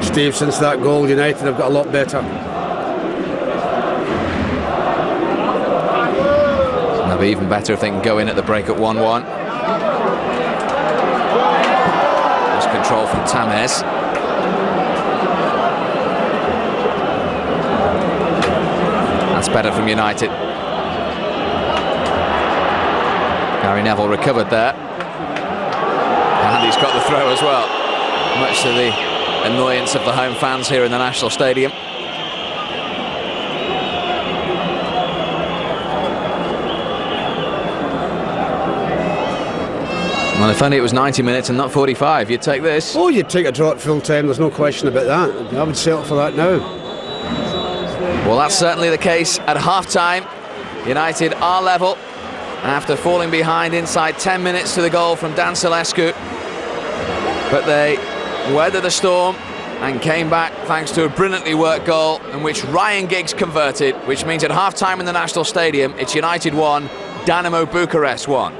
Speaker 2: Steve, since that goal, United have got a lot better.
Speaker 1: They'll be even better if they can go in at the break at 1-1. There's control from Tamez. That's better from United. Gary Neville recovered there. And he's got the throw as well, much to the annoyance of the home fans here in the National Stadium. Well, if only it was 90 minutes and not 45, you'd take this.
Speaker 2: Oh, you'd take a draw at full time, there's no question about that. I would settle for that now.
Speaker 1: Well, that's certainly the case at half-time. United are level after falling behind inside 10 minutes to the goal from Dan Salescu. But they weathered the storm and came back thanks to a brilliantly worked goal in which Ryan Giggs converted, which means at half-time in the National Stadium, it's United 1, Dinamo București 1.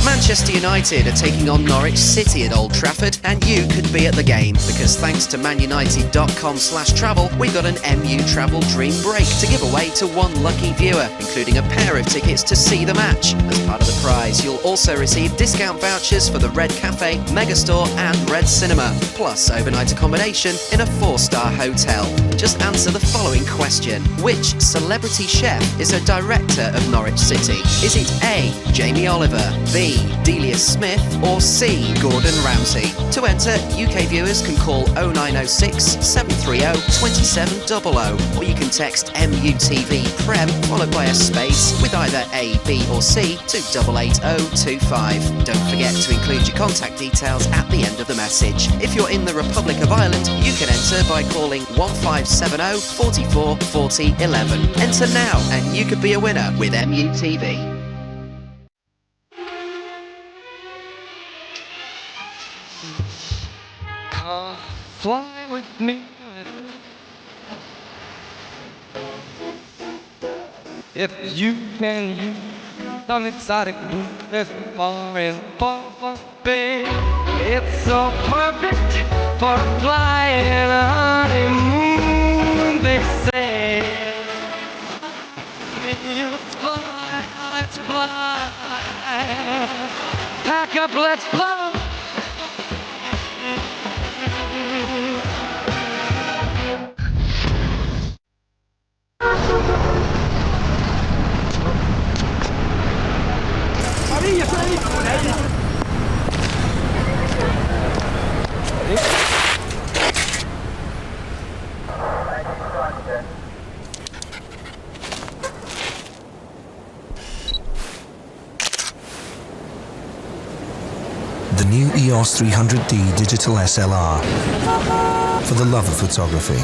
Speaker 3: Manchester United are taking on Norwich City at Old Trafford, and you could be at the game because thanks to manunited.com/travel, we've got an MU Travel Dream Break to give away to one lucky viewer, including a pair of tickets to see the match. As part of the prize, you'll also receive discount vouchers for the Red Cafe, Megastore and Red Cinema, plus overnight accommodation in a 4-star hotel. Just answer the following question. Which celebrity chef is a director of Norwich City? Is it A, Jamie Oliver, B, Delia Smith, or C, Gordon Ramsay? To enter, UK viewers can call 0906 730 2700, or you can text MUTV Prem followed by a space with either A, B or C to 88025. Don't forget to include your contact details at the end of the message. If you're in the Republic of Ireland, you can enter by calling 1570 44 40 11. Enter now and you could be a winner with MUTV.
Speaker 4: Fly with me if you can use some exotic blue as far as babe. It's so perfect for flying a honeymoon, they say. Let's fly, pack up, let's fly.
Speaker 5: The new EOS 300D Digital SLR for the love of photography.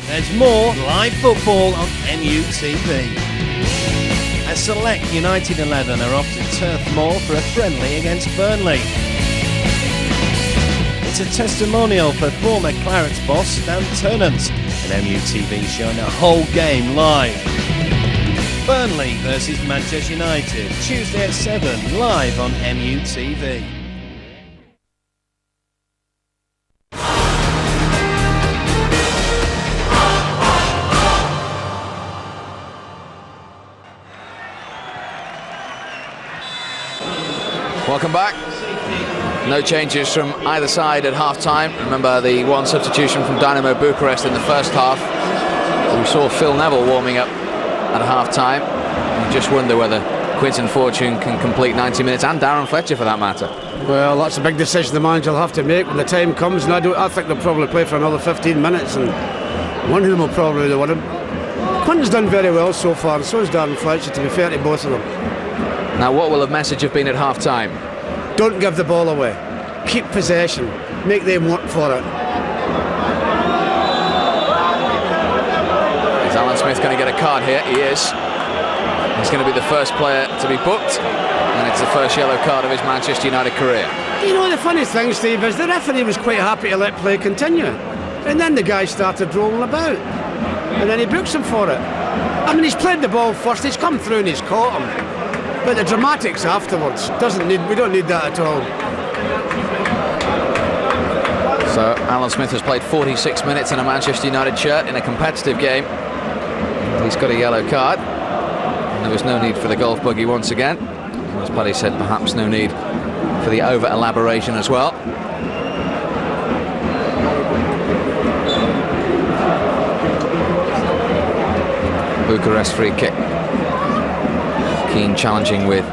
Speaker 6: There's more live football on MUTV. A select United 11 are off to Turf Moor for a friendly against Burnley. It's a testimonial for former Clarets boss Stan Turnant, and MUTV showing a whole game live. Burnley versus Manchester United, Tuesday at 7, live on MUTV.
Speaker 1: Welcome back. No changes from either side at half-time. Remember the one substitution from Dinamo Bucharest in the first half. We saw Phil Neville warming up at half-time. You just wonder whether Quinton Fortune can complete 90 minutes, and Darren Fletcher for that matter.
Speaker 2: Well, that's a big decision the manager will have to make when the time comes, and I think they'll probably play for another 15 minutes, and one of them will probably win him. Quinton's done very well so far, and so has Darren Fletcher, to be fair to both of them.
Speaker 1: Now, what will the message have been at half-time?
Speaker 2: Don't give the ball away. Keep possession. Make them work for it.
Speaker 1: Is Alan Smith going to get a card here? He is. He's going to be the first player to be booked, and it's the first yellow card of his Manchester United career.
Speaker 2: You know, the funny thing, Steve, is the referee was quite happy to let play continue. And then the guy started rolling about. And then he books him for it. I mean, he's played the ball first, he's come through and he's caught him. But the dramatics afterwards, we don't need that at all.
Speaker 1: So Alan Smith has played 46 minutes in a Manchester United shirt in a competitive game. He's got a yellow card. And there was no need for the golf buggy once again. As Paddy said, perhaps no need for the over-elaboration as well. Bucharest free kick. Keane challenging with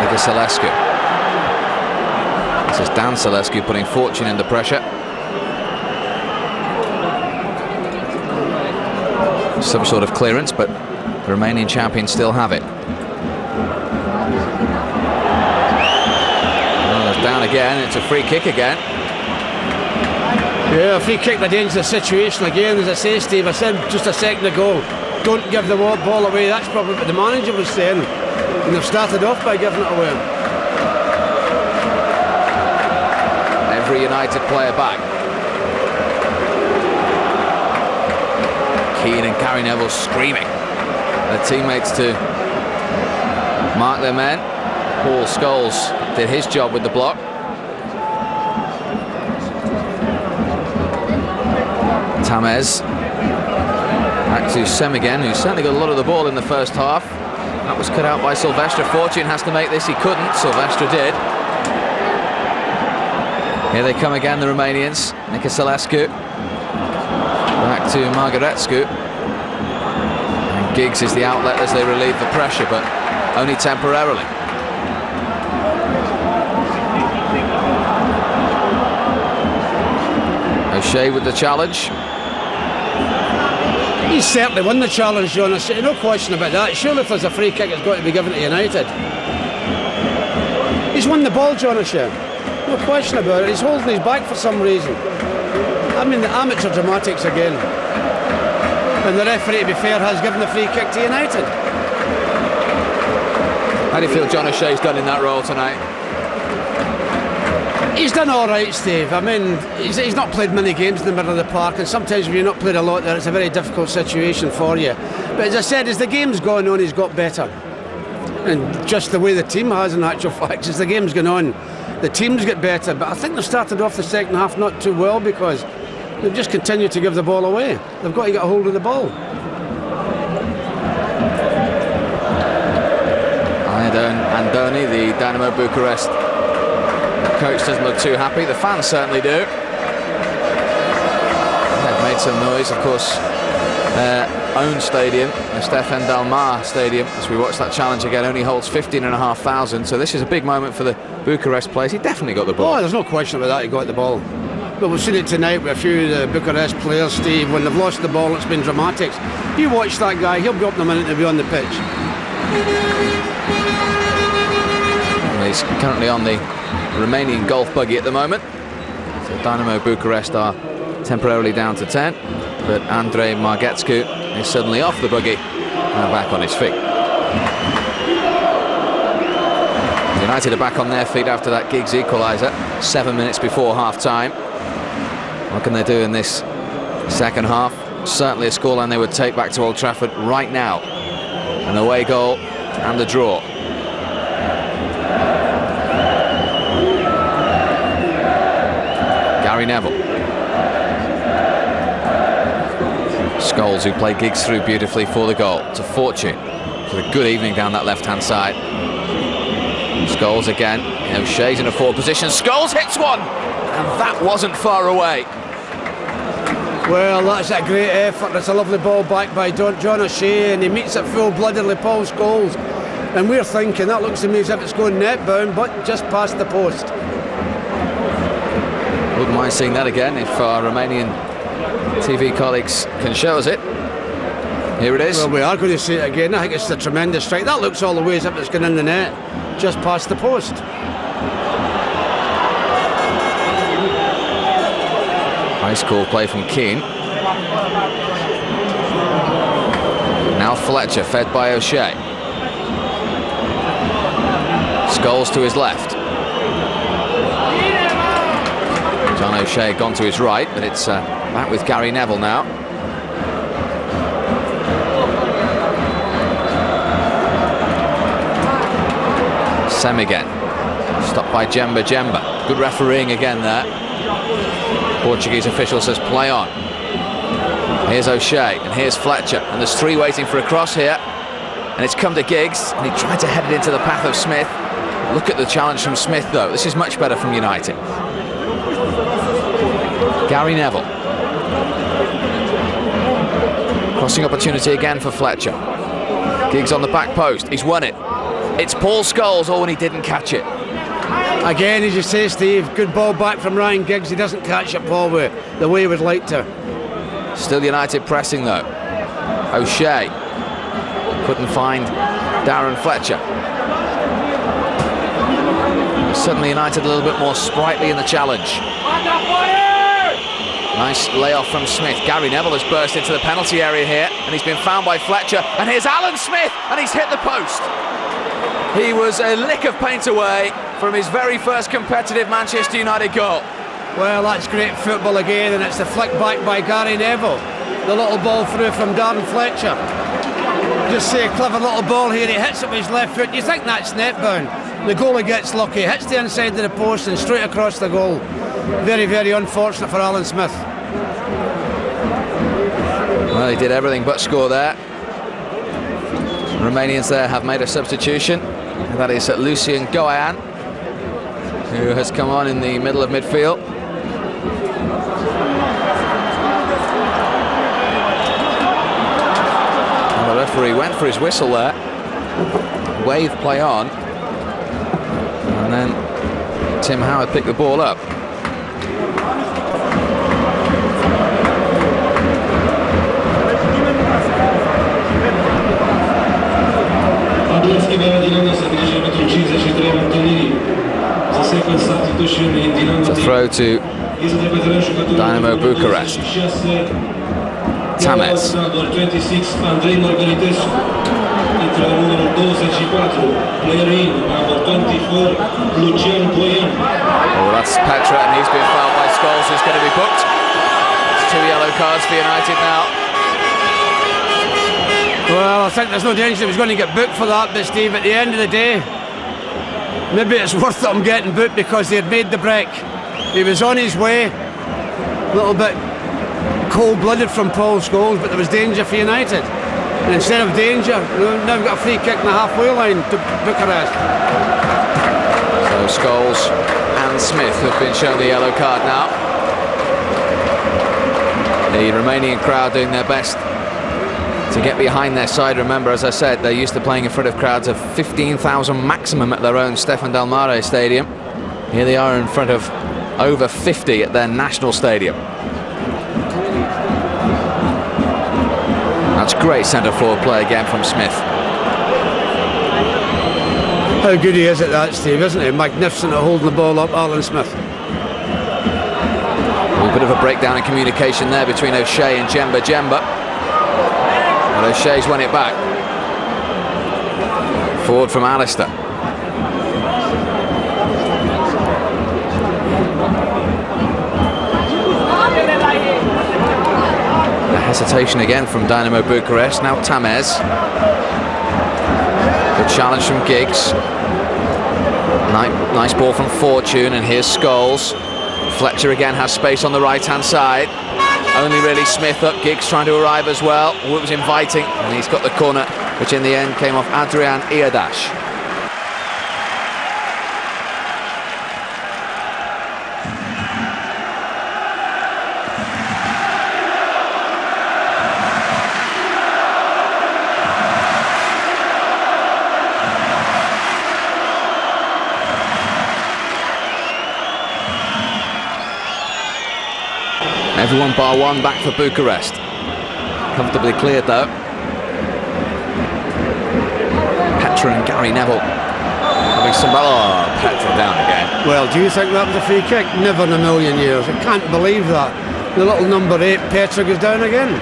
Speaker 1: Nicoselescu. This is Dan Selescu putting Fortune under pressure. Some sort of clearance, but the Romanian champions still have it. Well, it's down again. It's a free kick again.
Speaker 2: Yeah, a free kick that ends the situation again. As I say, Steve, I said just a second ago, don't give the ball away. That's probably what the manager was saying. And they've started off by giving it away.
Speaker 1: Every United player back. Keane and Gary Neville screaming their teammates to mark their men. Paul Scholes did his job with the block. Tamez back to Semigen, who certainly got a lot of the ball in the first half. That was cut out by Silvestre. Fortune has to make this. He couldn't. Silvestre did. Here they come again, the Romanians. Nicoselescu back to Margaretscu. And Giggs is the outlet as they relieve the pressure, but only temporarily. O'Shea with the challenge.
Speaker 2: He's certainly won the challenge, Jonas. No question about that. Surely if there's a free kick, it's got to be given to United. He's won the ball, Jonas. No question about it. He's holding his back for some reason. I mean, the amateur dramatics again. And the referee, to be fair, has given the free kick to United.
Speaker 1: How do you feel John O'Shea's done in that role tonight?
Speaker 2: He's done all right, Steve. I mean, he's not played many games in the middle of the park, and sometimes when you're not played a lot there, it's a very difficult situation for you. But as I said, as the game's gone on, he's got better. And just the way the team has, in actual fact, as the game's gone on, the teams get better. But I think they've started off the second half not too well because they've just continued to give the ball away. They've got to get a hold of the ball.
Speaker 1: Andoni, the Dinamo Bucharest coach, doesn't look too happy. The fans certainly do. They've made some noise, of course. Their own stadium, the Stefan Dalmar Stadium, as we watch that challenge again, only holds 15,500. So this is a big moment for the Bucharest players. He definitely got the ball.
Speaker 2: Oh, there's no question about that. He got the ball. But we've seen it tonight with a few of the Bucharest players, Steve. When they've lost the ball, it's been dramatic. You watch that guy; he'll be up in a minute to be on the pitch.
Speaker 1: Well, he's currently on the Romanian golf buggy at the moment. So Dinamo Bucharest are temporarily down to 10, but Andrei Margetscu is suddenly off the buggy and back on his feet. United are back on their feet after that Giggs equaliser 7 minutes before half-time. What can they do in this second half? Certainly a scoreline they would take back to Old Trafford right now. An away goal and a draw. Gary Neville. Scholes, who played Giggs through beautifully for the goal, to Fortune. For a good evening down that left-hand side. Scholes again. O'Shea's in a forward position. Scholes hits one! And that wasn't far away.
Speaker 2: Well, that's a great effort. It's a lovely ball back by John O'Shea, and he meets it full-bloodedly, Paul Scholes. And we're thinking, that looks to me as if it's going net-bound, but just past the post.
Speaker 1: Wouldn't mind seeing that again if our Romanian TV colleagues can show us it. Here it is.
Speaker 2: Well, we are going to see it again. I think it's a tremendous strike. That looks all the way as if it's going in the net. just past the post.
Speaker 1: Nice call play from Keane. Now Fletcher, fed by O'Shea. Scholes to his left. John O'Shea gone to his right, but it's back with Gary Neville now. Semigen, stopped by Jemba. Good refereeing again there. Portuguese official says play on. Here's O'Shea and here's Fletcher, and there's three waiting for a cross here, and it's come to Giggs, and he tried to head it into the path of Smith. Look at the challenge from Smith though. This is much better from United. Gary Neville. Crossing opportunity again for Fletcher. Giggs on the back post, he's won it. It's Paul Scholes, when he didn't catch it.
Speaker 2: Again, as you say, Steve, good ball back from Ryan Giggs. He doesn't catch it, Paul, the way he would like to.
Speaker 1: Still United pressing though. O'Shea couldn't find Darren Fletcher. Suddenly United a little bit more sprightly in the challenge. Nice layoff from Smith. Gary Neville has burst into the penalty area here, and he's been found by Fletcher. And here's Alan Smith, and he's hit the post. He was a lick of paint away from his very first competitive Manchester United goal.
Speaker 2: Well, that's great football again, and it's the flick back by Gary Neville. The little ball through from Darren Fletcher. Just see a clever little ball here. He hits it with his left foot. You think that's net bound? The goalie gets lucky, hits the inside of the post and straight across the goal. Very, very unfortunate for Alan Smith.
Speaker 1: Well, he did everything but score there. Romanians there have made a substitution. That is Lucien Goyan, who has come on in the middle of midfield. And the referee went for his whistle there. Waved play on. And then Tim Howard picked the ball up. It's a throw to Dinamo București. Tamez. Oh, that's Petra, and he's been fouled by Scholes, who's going to be booked. It's 2 yellow cards for United now.
Speaker 2: Well, I think there's no danger he was going to get booked for that, but Steve, at the end of the day, maybe it's worth them getting booked because they had made the break. He was on his way, a little bit cold-blooded from Paul Scholes, but there was danger for United. And instead of danger, now we've got a free kick in the halfway line to Bucharest.
Speaker 1: So Scholes and Smith have been shown the yellow card now. The Romanian crowd doing their best to get behind their side. Remember, as I said, they're used to playing in front of crowds of 15,000 maximum at their own Stefan Del Mare stadium. Here they are in front of over 50 at their national stadium. That's great centre-forward play again from Smith.
Speaker 2: How good he is at that, Steve, isn't he? Magnificent at holding the ball up, Alan Smith.
Speaker 1: A bit of a breakdown in communication there between O'Shea and Jemba. And O'Shea's won it back. Forward from Alistair. The hesitation again from Dinamo București. Now Tamez. Good challenge from Giggs. Nice ball from Fortune, and here's Scholes. Fletcher again has space on the right-hand side. Only really Smith up. Giggs trying to arrive as well. Oh, it was inviting, and he's got the corner, which in the end came off Adrian Iadash. Everyone bar one back for Bucharest. Comfortably cleared though. Petra and Gary Neville having some... Oh, Petra down again.
Speaker 2: Well, do you think that was a free kick? Never in a million years. I can't believe that. The little number 8, Petra, goes down again.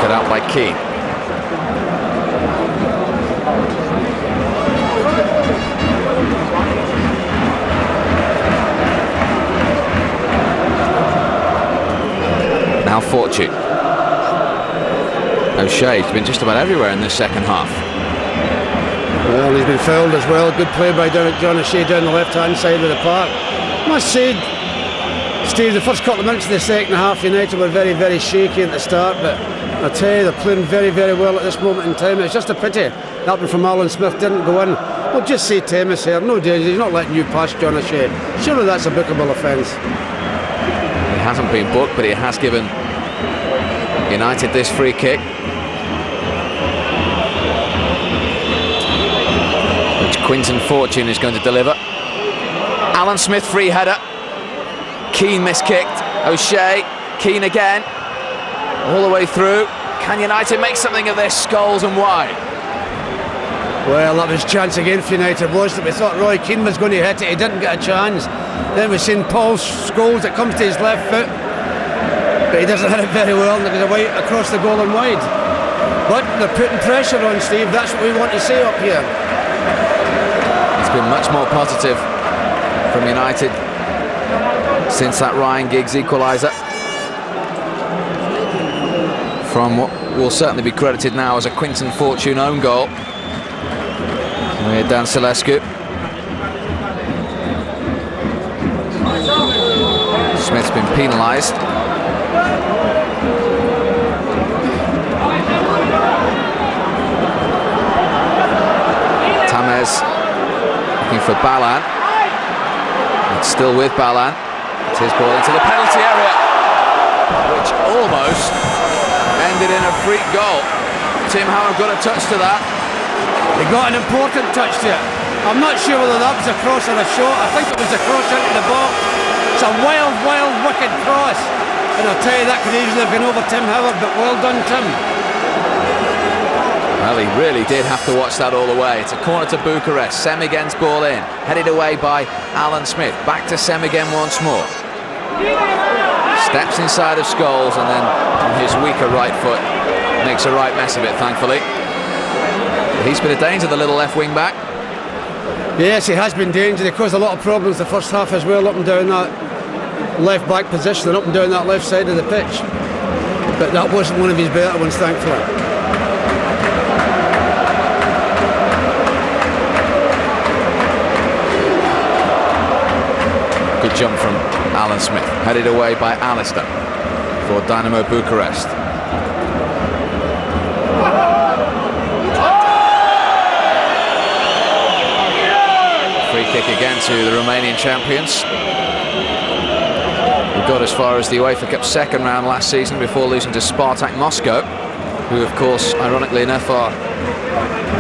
Speaker 1: Cut out by Keane. Now Fortune. O'Shea's been just about everywhere in this second half.
Speaker 2: Well, he's been fouled as well. Good play by John O'Shea down the left-hand side of the park. Must say, Steve, the first couple of minutes of the second half, United were very, very shaky at the start, but I tell you, they're playing very, very well at this moment in time. It's just a pity that one from Alan Smith didn't go in. We'll just say Temis here, no danger, he's not letting you pass John O'Shea. Surely that's a bookable offence.
Speaker 1: He hasn't been booked, but he has given United this free kick, which Quinton Fortune is going to deliver. Alan Smith, free header. Keane miskicked. O'Shea, Keane again. All the way through. Can United make something of this? Scholes and wide.
Speaker 2: Well, that was chance again for United, wasn't it? We thought Roy Keane was going to hit it, he didn't get a chance. Then we've seen Paul Scholes, it comes to his left foot, but he doesn't hit it very well, and it goes away across the goal and wide. But they're putting pressure on, Steve, that's what we want to see up here.
Speaker 1: It's been much more positive from United since that Ryan Giggs equaliser, from what will certainly be credited now as a Quinton Fortune own goal. We're Dan Silescu. Smith's been penalised. Tamez looking for Balan. It's still with Balan. It's his ball into the penalty area, which almost ended in a freak goal. Tim Howard got a touch to that.
Speaker 2: He got an important touch to it. I'm not sure whether that was a cross or a shot. I think it was a cross into the box. It's a wild, wild, wicked cross. And I'll tell you, that could easily have gone over Tim Howard, but well done, Tim.
Speaker 1: Well, he really did have to watch that all the way. It's a corner to Bucharest. Semigen's ball in. Headed away by Alan Smith. Back to Semigen once more. Steps inside of Scholes, and then on his weaker right foot makes a right mess of it, thankfully. He's been a danger, the little left wing back.
Speaker 2: Yes, he has been dangerous. He caused a lot of problems the first half as well, up and down that left back position and up and down that left side of the pitch. But that wasn't one of his better ones, thankfully.
Speaker 1: Good jump from Alan Smith. Headed away by Alistair for Dinamo Bucharest. Free kick again to the Romanian champions. We got as far as the UEFA Cup second round last season before losing to Spartak Moscow, who of course, ironically enough, are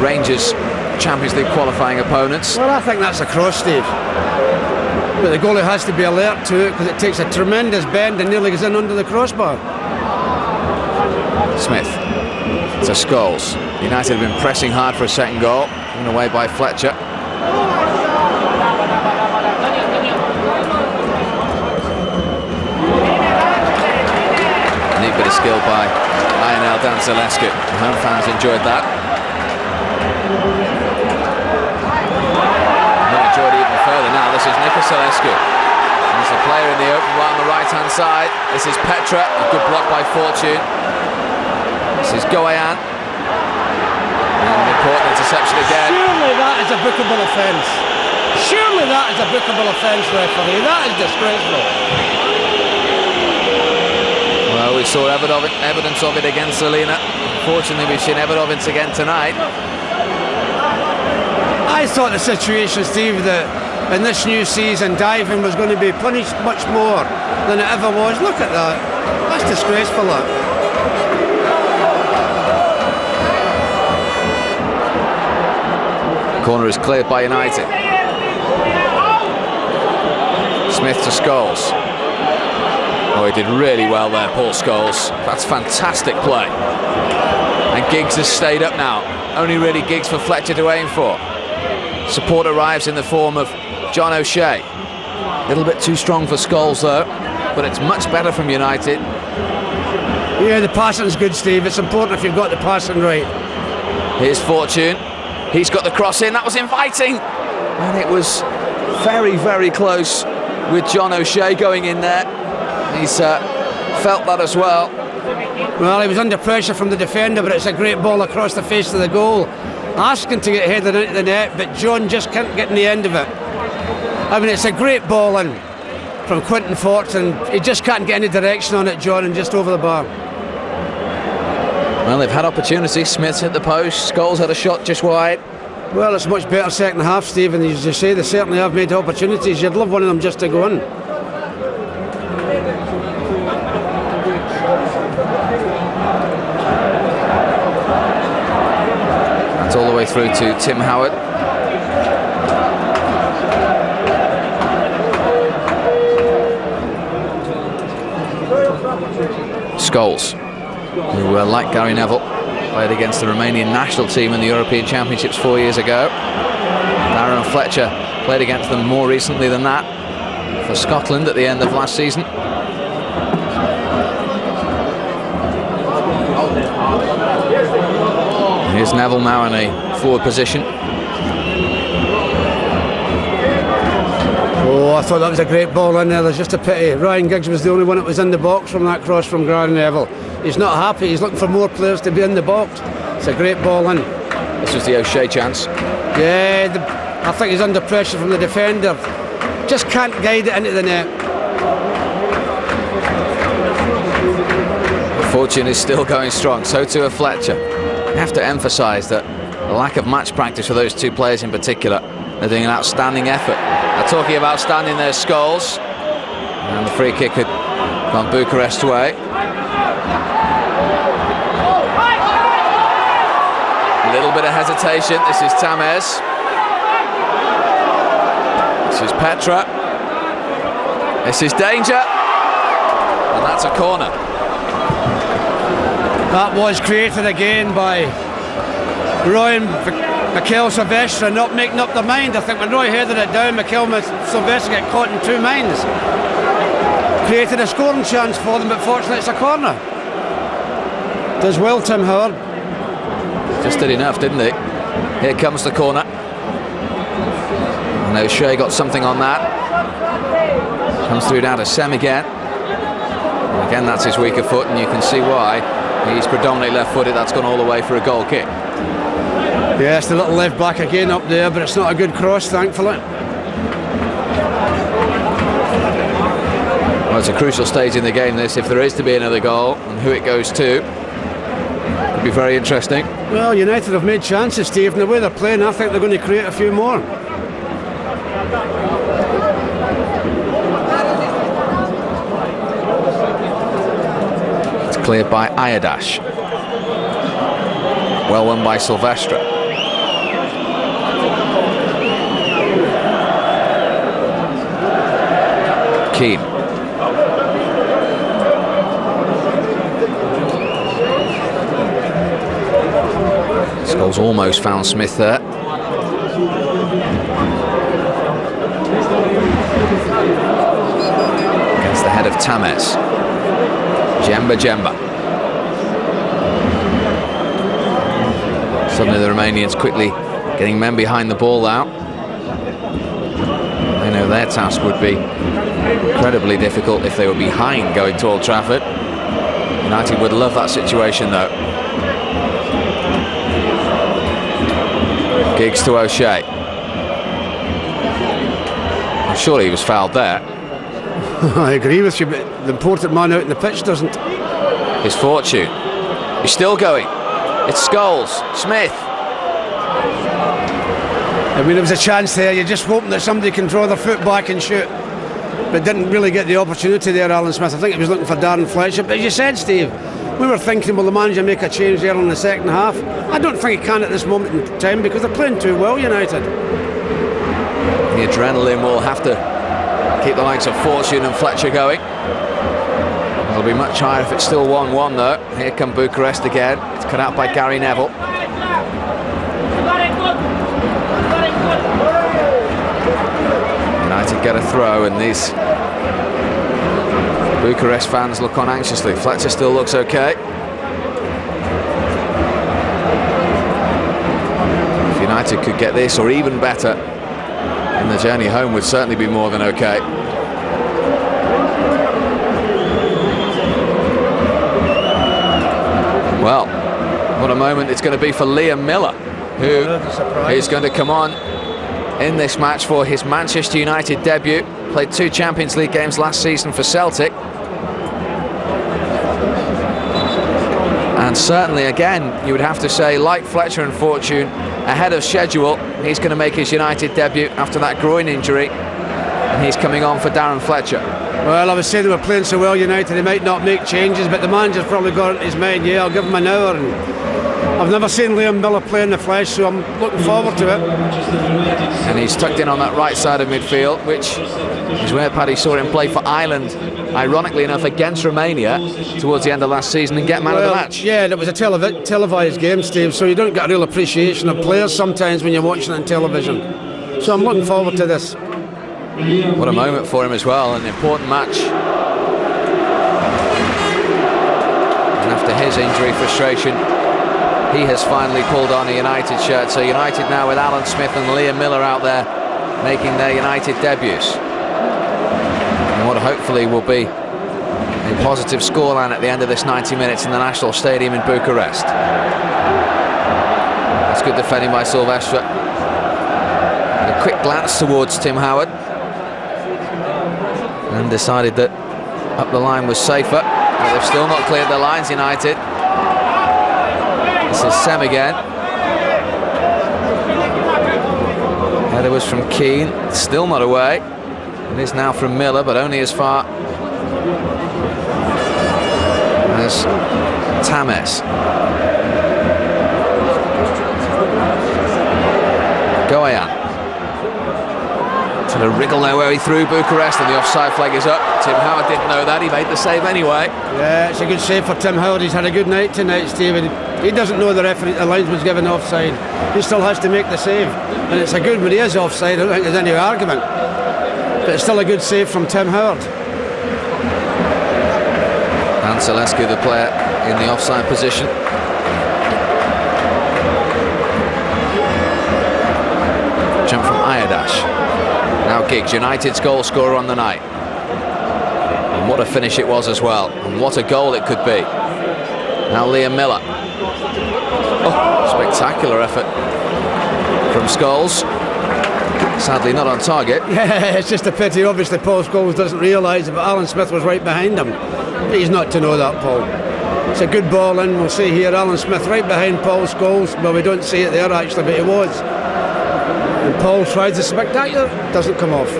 Speaker 1: Rangers Champions League qualifying opponents.
Speaker 2: Well, I think that's a cross, Steve. But the goalie has to be alert to it because it takes a tremendous bend and nearly goes in under the crossbar.
Speaker 1: Smith to Scholes. United have been pressing hard for a second goal, given away by Fletcher. Neat bit of skill by Lionel Danzalescu. The home fans enjoyed that. They enjoyed it even further now. This is Nicoselescu. There's a player in the open right on the right-hand side. This is Petra. A good block by Fortune. This is Goyan. And an important interception again.
Speaker 2: Surely that is a bookable offence. Surely that is a bookable offence, referee. That is disgraceful.
Speaker 1: Well, we saw evidence of it against Selena. Unfortunately, we've seen evidence again tonight.
Speaker 2: I thought the situation, Steve, that in this new season diving was going to be punished much more than it ever was. Look at that. That's disgraceful, that.
Speaker 1: Corner is cleared by United. Smith to Scholes. Oh, he did really well there, Paul Scholes. That's fantastic play. And Giggs has stayed up now. Only really Giggs for Fletcher to aim for. Support arrives in the form of John O'Shea. A little bit too strong for Scholes though, but it's much better from United.
Speaker 2: Yeah, the passing's good, Steve. It's important if you've got the passing right.
Speaker 1: Here's Fortune. He's got the cross in. That was inviting. And it was very, very close with John O'Shea going in there. He's felt that as well.
Speaker 2: Well, he was under pressure from the defender, but it's a great ball across the face of the goal. Asking to get headed into the net, but John just can't get in the end of it. I mean, it's a great ball in from Quinton Fortune. He just can't get any direction on it, John, and just over the bar.
Speaker 1: Well, they've had opportunities. Smith's hit the post. Scholes had a shot just wide.
Speaker 2: Well, it's much better second half, Stephen. As you say, they certainly have made opportunities. You'd love one of them just to go in.
Speaker 1: That's all the way through to Tim Howard. Scholes, who like Gary Neville, played against the Romanian national team in the European Championships 4 years ago. Darren Fletcher played against them more recently than that for Scotland at the end of last season. Here's Neville now in a forward position.
Speaker 2: Oh, I thought that was a great ball in there. There's just a pity. Ryan Giggs was the only one that was in the box from that cross from Gary Neville. He's not happy. He's looking for more players to be in the box. It's a great ball in.
Speaker 1: This was the O'Shea chance.
Speaker 2: Yeah, I think he's under pressure from the defender. Just can't guide it into the net.
Speaker 1: Fortune is still going strong, so too a Fletcher. You have to emphasise that the lack of match practice for those two players in particular. They're doing an outstanding effort. Talking about standing there, Scholes. And the free kick had gone Bucharest's way. A little bit of hesitation. This is Tamez. This is Petra. This is danger. And that's a corner.
Speaker 2: That was created again by Roy and Mikel Silvestre not making up their mind. I think when Roy headed it down, Mikel Silvestre got caught in two minds. Created a scoring chance for them, but fortunately it's a corner. Does well, Tim Howard.
Speaker 1: Just did enough, didn't he? Here comes the corner. And O'Shea got something on that. Comes through down to Sem again. And again, that's his weaker foot, and you can see why. He's predominantly left-footed. That's gone all the way for a goal kick.
Speaker 2: Yes, the little left back again up there, but it's not a good cross, thankfully.
Speaker 1: Well, it's a crucial stage in the game, this. If there is to be another goal, and who it goes to, could be very interesting.
Speaker 2: Well, United have made chances, Steve, and the way they're playing, I think they're going to create a few more. It's
Speaker 1: cleared by Ayadash. Well won by Silvestre. Keane. Scholes almost found Smith there. Against the head of Tamez. Jemba. Suddenly the Romanians quickly getting men behind the ball out. They know their task would be incredibly difficult if they were behind going to Old Trafford. United would love that situation though. Giggs to O'Shea. I'm sure he was fouled there.
Speaker 2: I agree with you, but the important man out in the pitch doesn't.
Speaker 1: His Fortune. He's still going. It's Scholes. Smith.
Speaker 2: I mean, there was a chance there. You're just hoping that somebody can draw their foot back and shoot. But didn't really get the opportunity there, Alan Smith. I think he was looking for Darren Fletcher. But as you said, Steve, we were thinking, will the manager make a change there in the second half? I don't think he can at this moment in time because they're playing too well, United.
Speaker 1: The adrenaline will have to keep the likes of Fortune and Fletcher going. It'll be much higher if it's still 1-1 though. Here come Bucharest again. It's cut out by Gary Neville. United get a throw, and these Bucharest fans look on anxiously. Fletcher still looks okay. If United could get this or even better, then the journey home would certainly be more than okay. Well, what a moment it's going to be for Liam Miller, who is going to come on in this match for his Manchester United debut. Played 2 Champions League games last season for Celtic. And certainly, again, you would have to say, like Fletcher and Fortune, ahead of schedule. He's going to make his United debut after that groin injury. And he's coming on for Darren Fletcher.
Speaker 2: Well, I was saying they were playing so well, United, they might not make changes, but the manager's probably got it in his mind, yeah, I'll give him an hour. And I've never seen Liam Miller play in the flesh, so I'm looking forward to it.
Speaker 1: And he's tucked in on that right side of midfield, which is where Paddy saw him play for Ireland, ironically enough, against Romania towards the end of last season and get man of the match.
Speaker 2: Yeah, it was a televised game, Steve, so you don't get a real appreciation of players sometimes when you're watching it on television. So I'm looking forward to this.
Speaker 1: What a moment for him as well, an important match. And after his injury frustration, he has finally pulled on a United shirt. So United now with Alan Smith and Liam Miller out there making their United debuts. And what hopefully will be a positive scoreline at the end of this 90 minutes in the National Stadium in Bucharest. That's good defending by Silvestre. A quick glance towards Tim Howard. And decided that up the line was safer. But they've still not cleared their lines, United. This is Sem again. Header was from Keane, still not away. It is now from Miller, but only as far as Tames. Goyan. Trying to wriggle their way through Bucharest, and the offside flag is up. Tim Howard didn't know that, he made the save anyway.
Speaker 2: Yeah, it's a good save for Tim Howard. He's had a good night tonight, Stephen. He doesn't know the referee, the linesman's given offside. He still has to make the save, and it's a good when he is offside. I don't think there's any argument, but it's still a good save from Tim Howard.
Speaker 1: Ancelescu, the player in the offside position. Jump from Ayadash. Now Giggs, United's goal scorer on the night. And what a finish it was as well, and what a goal it could be. Now Liam Miller. Oh, spectacular effort from Scholes. Sadly not on target.
Speaker 2: Yeah, it's just a pity. Obviously Paul Scholes doesn't realise it, but Alan Smith was right behind him. He's not to know that, Paul. It's a good ball in. We'll see here Alan Smith right behind Paul Scholes. Well, we don't see it there actually, but he was. And Paul tries the spectacular, doesn't come off.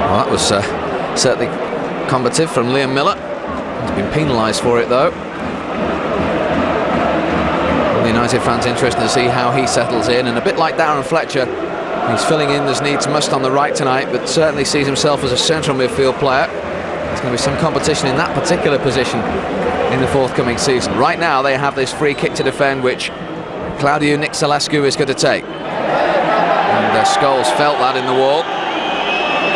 Speaker 1: Well, that was certainly combative from Liam Miller. He's been penalised for it though. The United fans interested to see how he settles in, and a bit like Darren Fletcher, he's filling in as needs must on the right tonight, but certainly sees himself as a central midfield player. There's going to be some competition in that particular position in the forthcoming season. Right now they have this free kick to defend, which Claudiu Niculescu is going to take. And Scholes felt that in the wall.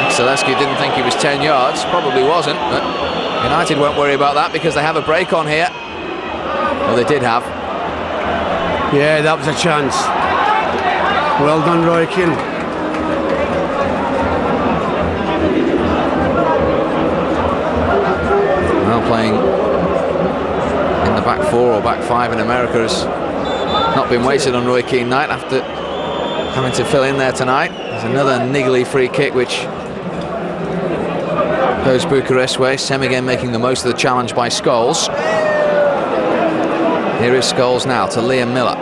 Speaker 1: Niculescu didn't think he was 10 yards, probably wasn't, but United won't worry about that because they have a break on here. Well, they did have.
Speaker 2: Yeah, that was a chance. Well done, Roy Keane.
Speaker 1: Well, playing in the back four or back five in America has not been wasted on Roy Keane night after having to fill in there tonight. There's another niggly free kick which goes Bucharest way. Sem again making the most of the challenge by Scholes. Here is Scholes now to Liam Miller.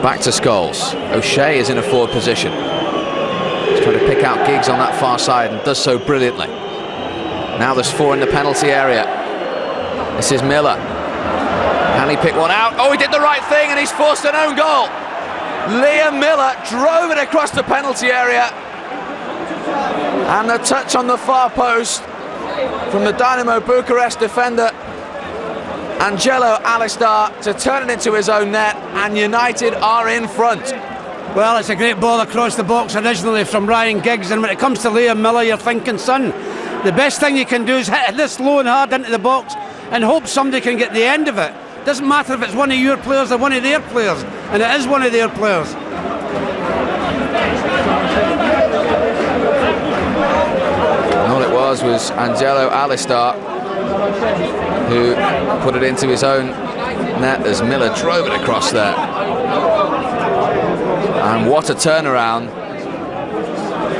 Speaker 1: Back to Scholes. O'Shea is in a forward position. He's trying to pick out Giggs on that far side and does so brilliantly. Now there's 4 in the penalty area. This is Miller. Can he pick one out? Oh, he did the right thing and he's forced an own goal. Liam Miller drove it across the penalty area. And the touch on the far post from the Dinamo Bucharest defender, Angelo Alistar, to turn it into his own net, and United are in front.
Speaker 2: Well, it's a great ball across the box originally from Ryan Giggs, and when it comes to Liam Miller, you're thinking, son, the best thing you can do is hit this low and hard into the box and hope somebody can get the end of it. Doesn't matter if it's one of your players or one of their players, and it is one of their players.
Speaker 1: And all it was Angelo Alistar who put it into his own net as Miller drove it across there. And what a turnaround,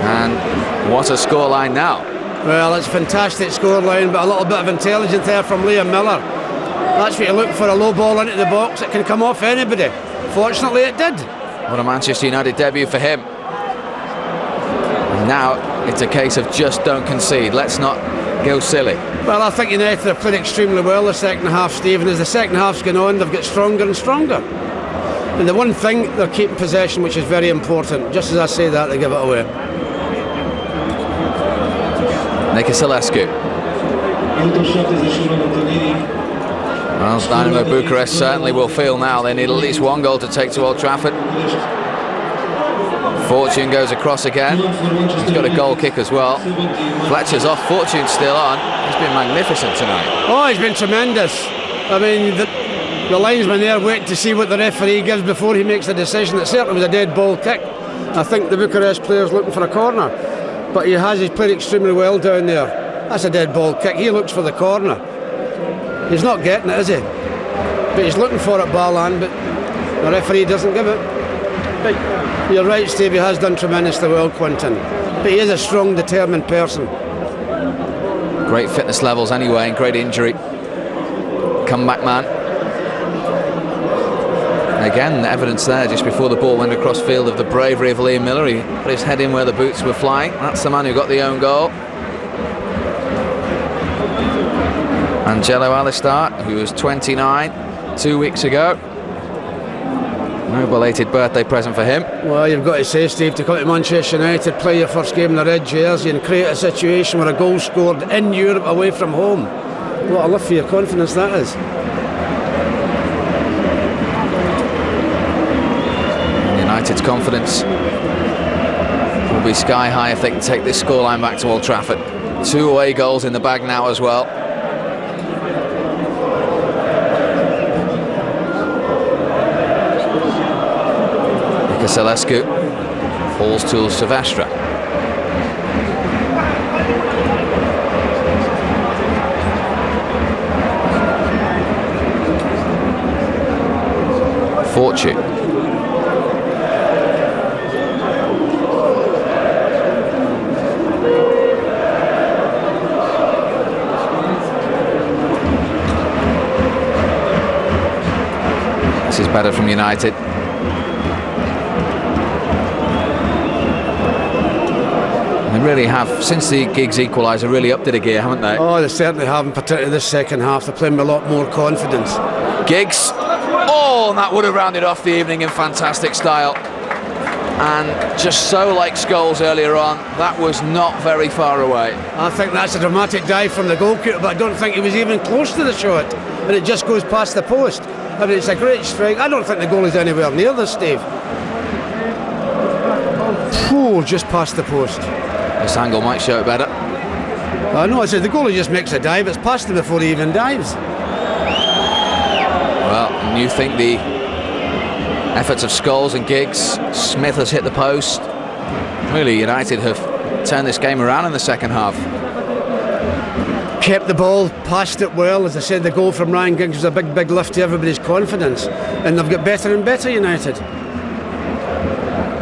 Speaker 1: and what a scoreline now.
Speaker 2: Well, it's a fantastic scoreline, but a little bit of intelligence there from Liam Miller. That's what you look for, a low ball into the box. It can come off anybody. Fortunately, it did.
Speaker 1: What a Manchester United debut for him. Now it's a case of just don't concede. Let's not go silly.
Speaker 2: Well, I think United have played extremely well the second half, Steve, and as the second half's gone on, they've got stronger and stronger. And the one thing, they're keeping possession, which is very important. Just as I say that, they give it away.
Speaker 1: Nicosilescu. Well, Dinamo Bucharest certainly will feel now they need at least one goal to take to Old Trafford. Fortune goes across again. He's got a goal kick as well. Fletcher's off. Fortune's still on. He's been magnificent tonight.
Speaker 2: Oh, he's been tremendous. I mean, the linesman there waiting to see what the referee gives before he makes a decision. It certainly was a dead ball kick. I think the Bucharest player's looking for a corner, but he's played extremely well down there. That's a dead ball kick. He looks for the corner. He's not getting it, is he? But he's looking for it, Balan, but the referee doesn't give it. But you're right, Steve, he has done tremendously well, Quinton. But he is a strong, determined person.
Speaker 1: Great fitness levels anyway, and great injury. Comeback man. And again, the evidence there just before the ball went across field of the bravery of Liam Miller. He put his head in where the boots were flying. That's the man who got the own goal. Angelo Alistar, who was 29 2 weeks ago. No belated birthday present for him.
Speaker 2: Well, you've got to say, Steve, to come to Manchester United, play your first game in the red jersey and create a situation where a goal scored in Europe away from home. What a lift for your confidence that is.
Speaker 1: United's confidence will be sky high if they can take this scoreline back to Old Trafford. 2 away goals in the bag now as well. Nicosilescu falls to Silvestre. Fortune. This is better from United. They really have, since the Giggs equaliser, really upped it a gear, haven't they?
Speaker 2: Oh, they certainly haven't, particularly this second half. They're playing with a lot more confidence.
Speaker 1: Giggs, oh, and that would have rounded off the evening in fantastic style. And just so like Scholes earlier on, that was not very far away.
Speaker 2: I think that's a dramatic dive from the goalkeeper, but I don't think he was even close to the shot. And it just goes past the post. I mean, it's a great strike. I don't think the goalie's anywhere near this, Steve. Oh, just past the post.
Speaker 1: This angle might show it better.
Speaker 2: I know, I said the goalie just makes a dive. It's past him before he even dives.
Speaker 1: Well, and you think the efforts of Scholes and Giggs, Smith has hit the post. Really, United have turned this game around in the second half.
Speaker 2: Kept the ball, passed it well. As I said, the goal from Ryan Giggs was a big, big lift to everybody's confidence. And they've got better and better, United.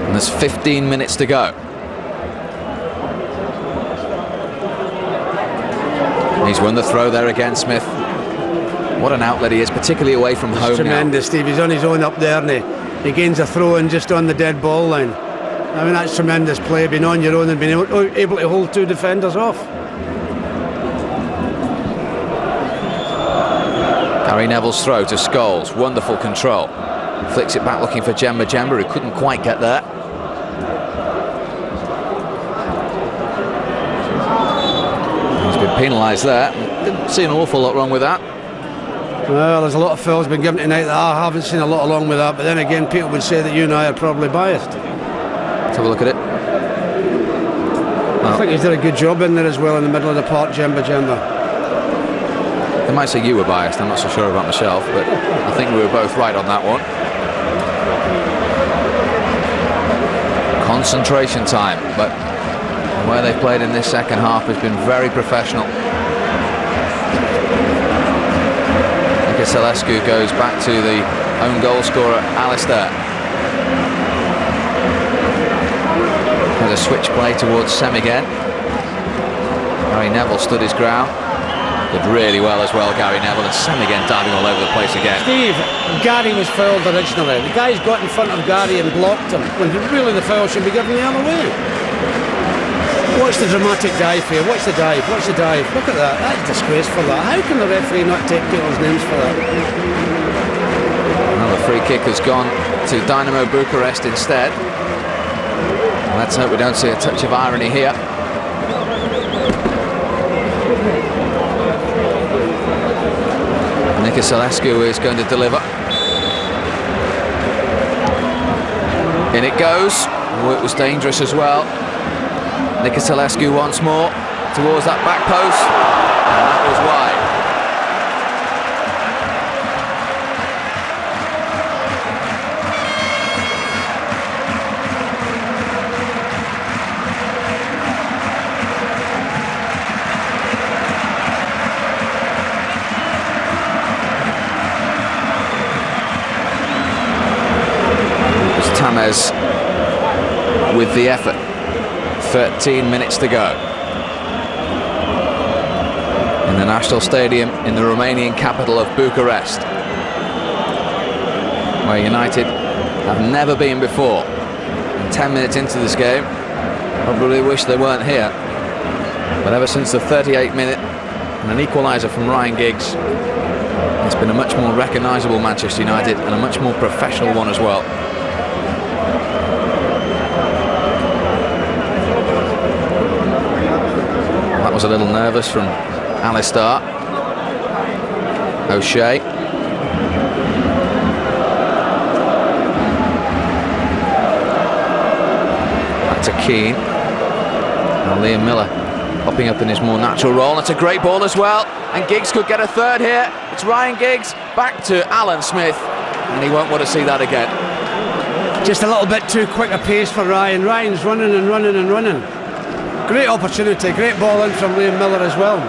Speaker 1: And there's 15 minutes to go. He's won the throw there again, Smith. What an outlet he is, particularly away from home.
Speaker 2: Tremendous, Steve. He's on his own up there, and he gains a throw in just on the dead ball line. I mean, that's tremendous play, being on your own and being able to hold 2 defenders off.
Speaker 1: Gary Neville's throw to Scholes, wonderful control. Flicks it back looking for Jemba, who couldn't quite get there. He's been penalised there. Didn't see an awful lot wrong with that.
Speaker 2: Well, there's a lot of fouls been given tonight that I haven't seen a lot along with that, but then again, people would say that you and I are probably biased.
Speaker 1: Let's have a look at it.
Speaker 2: I think he's done a good job in there as well in the middle of the park, Jemba.
Speaker 1: They might say you were biased, I'm not so sure about myself, but I think we were both right on that one. Concentration time, but where they've played in this second half has been very professional. Celescu goes back to the own goal scorer, Alistair. Has a switch play towards Sem again. Gary Neville stood his ground. Did really well as well, Gary Neville, and Sem again diving all over the place again.
Speaker 2: Steve, Gary was fouled originally. The guy's got in front of Gary and blocked him, when really the foul should be given the other way. Watch the dramatic dive here. Watch the dive. Watch the dive. Look at that. That's disgraceful. That. How can the referee not take people's names for that?
Speaker 1: Well, the free kick has gone to Dinamo București instead. Let's hope we don't see a touch of irony here. Celescu is going to deliver. In it goes. Oh, it was dangerous as well. Celescu once more towards that back post, and that was wide. It was Tamez with the effort. 13 minutes to go in the National Stadium in the Romanian capital of Bucharest, where United have never been before. And 10 minutes into this game, probably wish they weren't here, but ever since the 38-minute and an equaliser from Ryan Giggs, it's been a much more recognisable Manchester United and a much more professional one as well. Was a little nervous from Alistair. O'Shea. Back to Keane. And Liam Miller popping up in his more natural role. It's a great ball as well. And Giggs could get a third here. It's Ryan Giggs back to Alan Smith. And he won't want to see that again.
Speaker 2: Just a little bit too quick a pace for Ryan. Ryan's running and running and running. Great opportunity, great ball in from Liam Miller as well.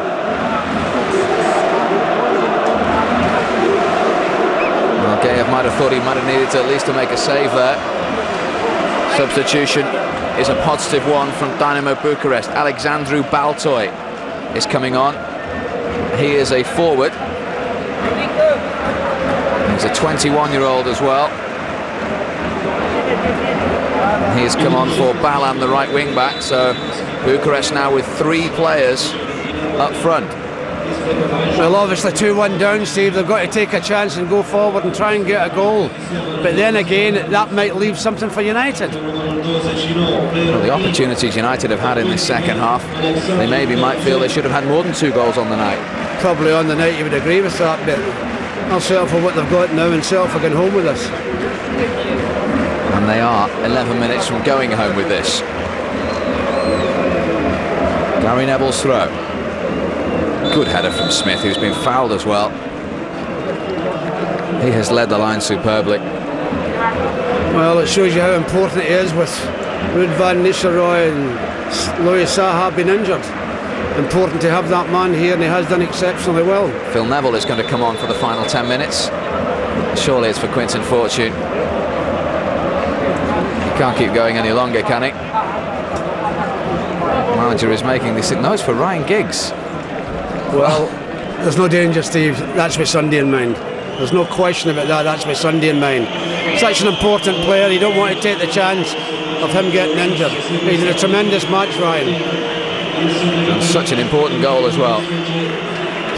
Speaker 1: Well, Gayev might have thought he might have needed to at least to make a save there. Substitution is a positive one from Dinamo Bucharest. Alexandru Baltoi is coming on. He is a forward. He's a 21-year-old as well. He has come on for Balan, the right wing back, so Bucharest now with 3 players up front.
Speaker 2: Well, obviously 2-1 down, Steve. They've got to take a chance and go forward and try and get a goal. But then again, that might leave something for United.
Speaker 1: Well, the opportunities United have had in this second half, they maybe might feel they should have had more than 2 goals on the night.
Speaker 2: Probably on the night you would agree with that, but I'll settle for what they've got now and settle for going home with us.
Speaker 1: And they are 11 minutes from going home with this. Gary Neville's throw. Good header from Smith, who's been fouled as well. He has led the line superbly.
Speaker 2: Well, it shows you how important it is with Ruud van Nistelrooy and Louis Saha being injured. Important to have that man here, and he has done exceptionally well.
Speaker 1: Phil Neville is going to come on for the final 10 minutes. Surely it's for Quinton Fortune. He can't keep going any longer, can he? The manager is making this. No, it's for Ryan Giggs.
Speaker 2: Well, there's no danger, Steve. That's with Sunday in mind. There's no question about that. That's with Sunday in mind. Such an important player. You don't want to take the chance of him getting injured. He's in a tremendous match, Ryan.
Speaker 1: And such an important goal as well.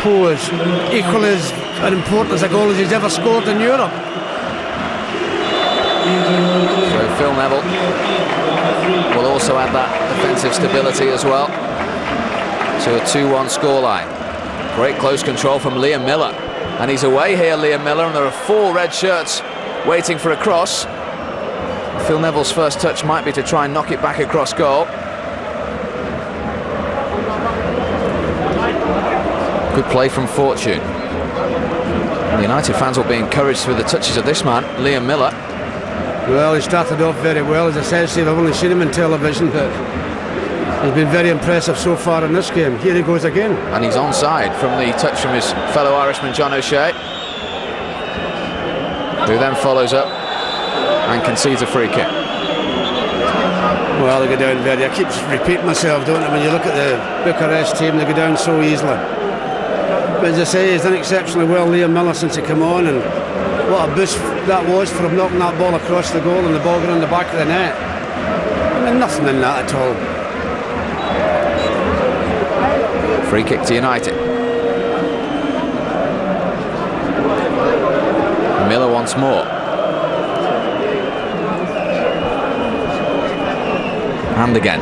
Speaker 2: Poe is equally as important as a goal as he's ever scored in Europe.
Speaker 1: So Phil Neville will also add that defensive stability as well to a 2-1 scoreline. Great close control from Liam Miller. And he's away here, Liam Miller, and there are 4 red shirts waiting for a cross. Phil Neville's first touch might be to try and knock it back across goal. Good play from Fortune. The United fans will be encouraged through the touches of this man, Liam Miller.
Speaker 2: Well, he started off very well. As I said, Steve, I've only seen him on television, but he's been very impressive so far in this game. Here he goes again.
Speaker 1: And he's onside from the touch from his fellow Irishman, John O'Shea, who then follows up and concedes a free kick.
Speaker 2: Well, they go down very... I keep repeating myself, don't I? When you look at the Bucharest team, they go down so easily. But as I say, he's done exceptionally well, Liam Miller, since he came on, and what a boost that was for him, knocking that ball across the goal and the ball going in the back of the net. I mean, nothing in that at all.
Speaker 1: Free kick to United. Miller once more. And again.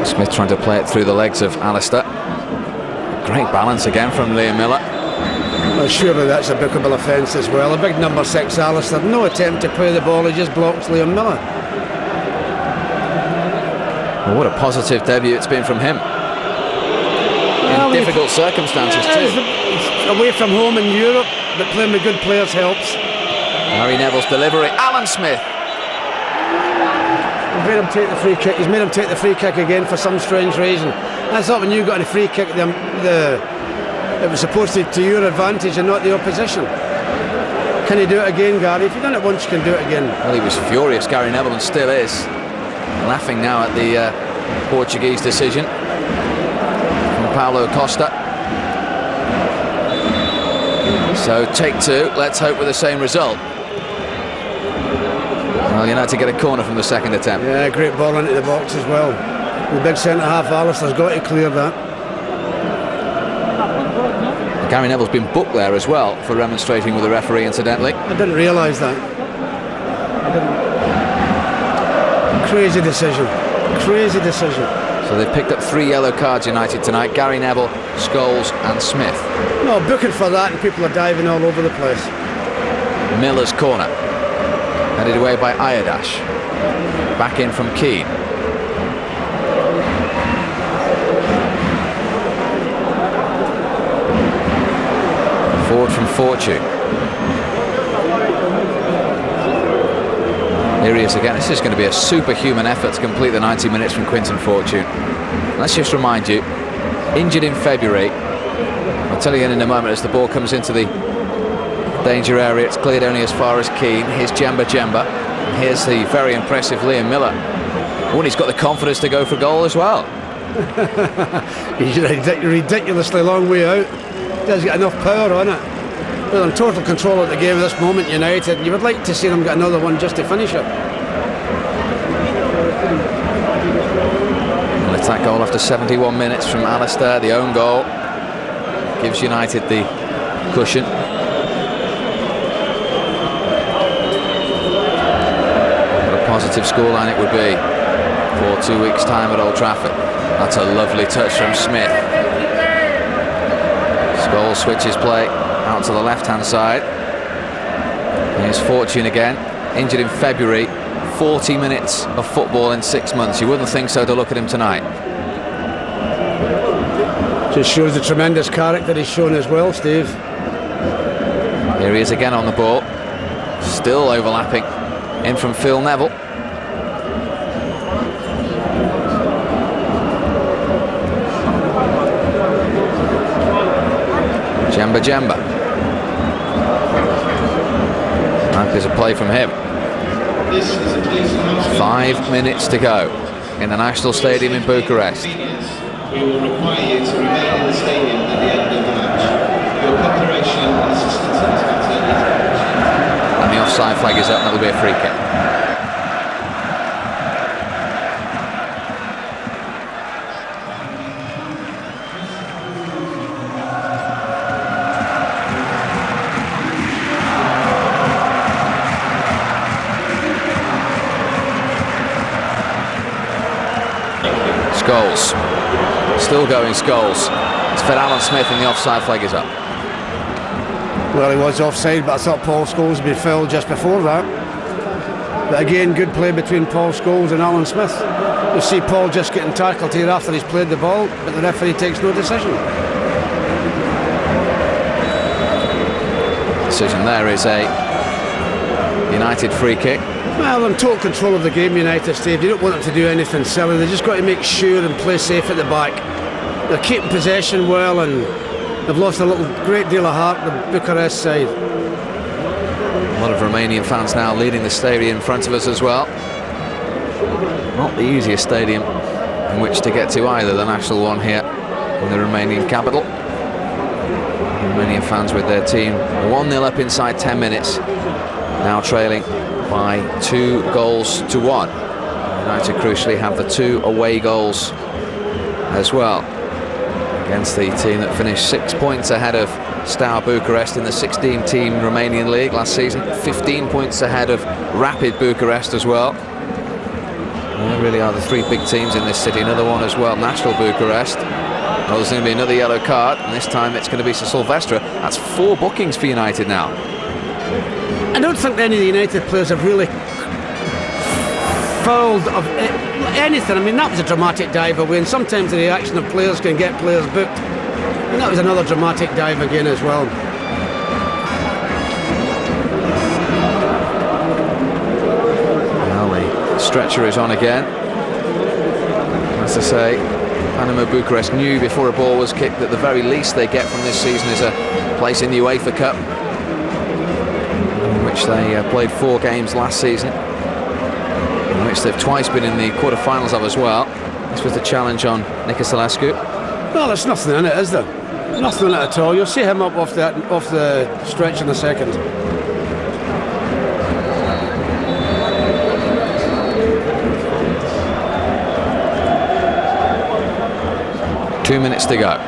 Speaker 1: Smith trying to play it through the legs of Alistair. Great balance again from Liam Miller.
Speaker 2: Well, surely that's a bookable offence as well. A big number 6, Alistair. No attempt to play the ball, he just blocks Liam Miller.
Speaker 1: Well, what a positive debut it's been from him. In difficult circumstances too.
Speaker 2: Away from home in Europe, but playing with good players helps.
Speaker 1: Gary Neville's delivery. Alan Smith.
Speaker 2: He's made him take the free kick. He's made him take the free kick again for some strange reason. I thought when you got a free kick, it was supposed to your advantage and not the opposition. Can he do it again, Gary? If you've done it once, you can do it again.
Speaker 1: Well, he was furious, Gary Neville, and still is. Laughing now at the Portuguese decision from Paulo Costa. So take 2. Let's hope with the same result. Well, United get a corner from the second attempt.
Speaker 2: Yeah, great ball into the box as well. The big centre-half, Alistair's got to clear that.
Speaker 1: Gary Neville's been booked there as well for remonstrating with the referee, incidentally.
Speaker 2: I didn't realise that. Crazy decision. Crazy decision.
Speaker 1: So they've picked up 3 yellow cards, United, tonight. Gary Neville, Scholes and Smith.
Speaker 2: No, booking for that and people are diving all over the place.
Speaker 1: Miller's corner. Headed away by Ayadash. Back in from Keane. Forward from Fortune. Here he is again. This is going to be a superhuman effort to complete the 90 minutes from Quinton Fortune. Let's just remind you, injured in February. I'll tell you in a moment as the ball comes into the danger area. It's cleared only as far as Keane. Here's Jemba. And here's the very impressive Liam Miller. Oh, and he's got the confidence to go for goal as well.
Speaker 2: He's a ridiculously long way out. He has got enough power on it. Well, in total control of the game at this moment, United. You would like to see them get another one just to finish it.
Speaker 1: An attack goal after 71 minutes from Alistair. The own goal gives United the cushion. What a positive scoreline it would be for 2 weeks' time at Old Trafford. That's a lovely touch from Smith. Scholes switches play out to the left-hand side. Here's Fortune again, injured in February. 40 minutes of football in 6 months. You wouldn't think so to look at him tonight.
Speaker 2: Just shows the tremendous character he's shown as well, Steve.
Speaker 1: Here he is again on the ball. Still overlapping in from Phil Neville. Jemba. And there's a play from him. 5 minutes to go in the National Stadium in Bucharest.
Speaker 7: We will require you to remain in the stadium at the end of the match. Your cooperation and assistance in this matter is appreciated.
Speaker 1: And the offside flag is up, and that'll be a free kick. Scholes. Still going Scholes. It's fed Alan Smith and the offside flag is up.
Speaker 2: Well, he was offside, but I thought Paul Scholes would be fouled just before that. But again, good play between Paul Scholes and Alan Smith. You see Paul just getting tackled here after he's played the ball, but the referee takes no decision.
Speaker 1: Decision there is a United free kick.
Speaker 2: Well, in total control of the game, United, Steve. You don't want them to do anything silly. They just got to make sure and play safe at the back. They're keeping possession well, and they've lost a great deal of heart, the Bucharest side.
Speaker 1: A lot of Romanian fans now leading the stadium in front of us as well. Not the easiest stadium in which to get to either, the national one here in the Romanian capital. Romanian fans with their team 1-0 up inside 10 minutes, now trailing by 2-1. United crucially have the 2 away goals as well against the team that finished 6 points ahead of Steaua Bucharest in the 16-team Romanian league last season, 15 points ahead of Rapid Bucharest as well. And there really are the 3 big teams in this city. Another one as well, National Bucharest. Well, there's going to be another yellow card, and this time it's going to be Sir Silvestre. That's 4 bookings for United now.
Speaker 2: I don't think any of the United players have really fouled of anything. I mean, that was a dramatic dive away, and sometimes the reaction of players can get players booked. And that was another dramatic dive again as well.
Speaker 1: Well, the stretcher is on again. As I say, Dinamo Bucharest knew before a ball was kicked that the very least they get from this season is a place in the UEFA Cup, in which they played 4 games last season, in which they've twice been in the quarter-finals of as well. This was the challenge on Nicoselescu.
Speaker 2: Well, there's nothing in it, is there? Nothing in it at all. You'll see him up off the stretch in a second.
Speaker 1: Two minutes to go.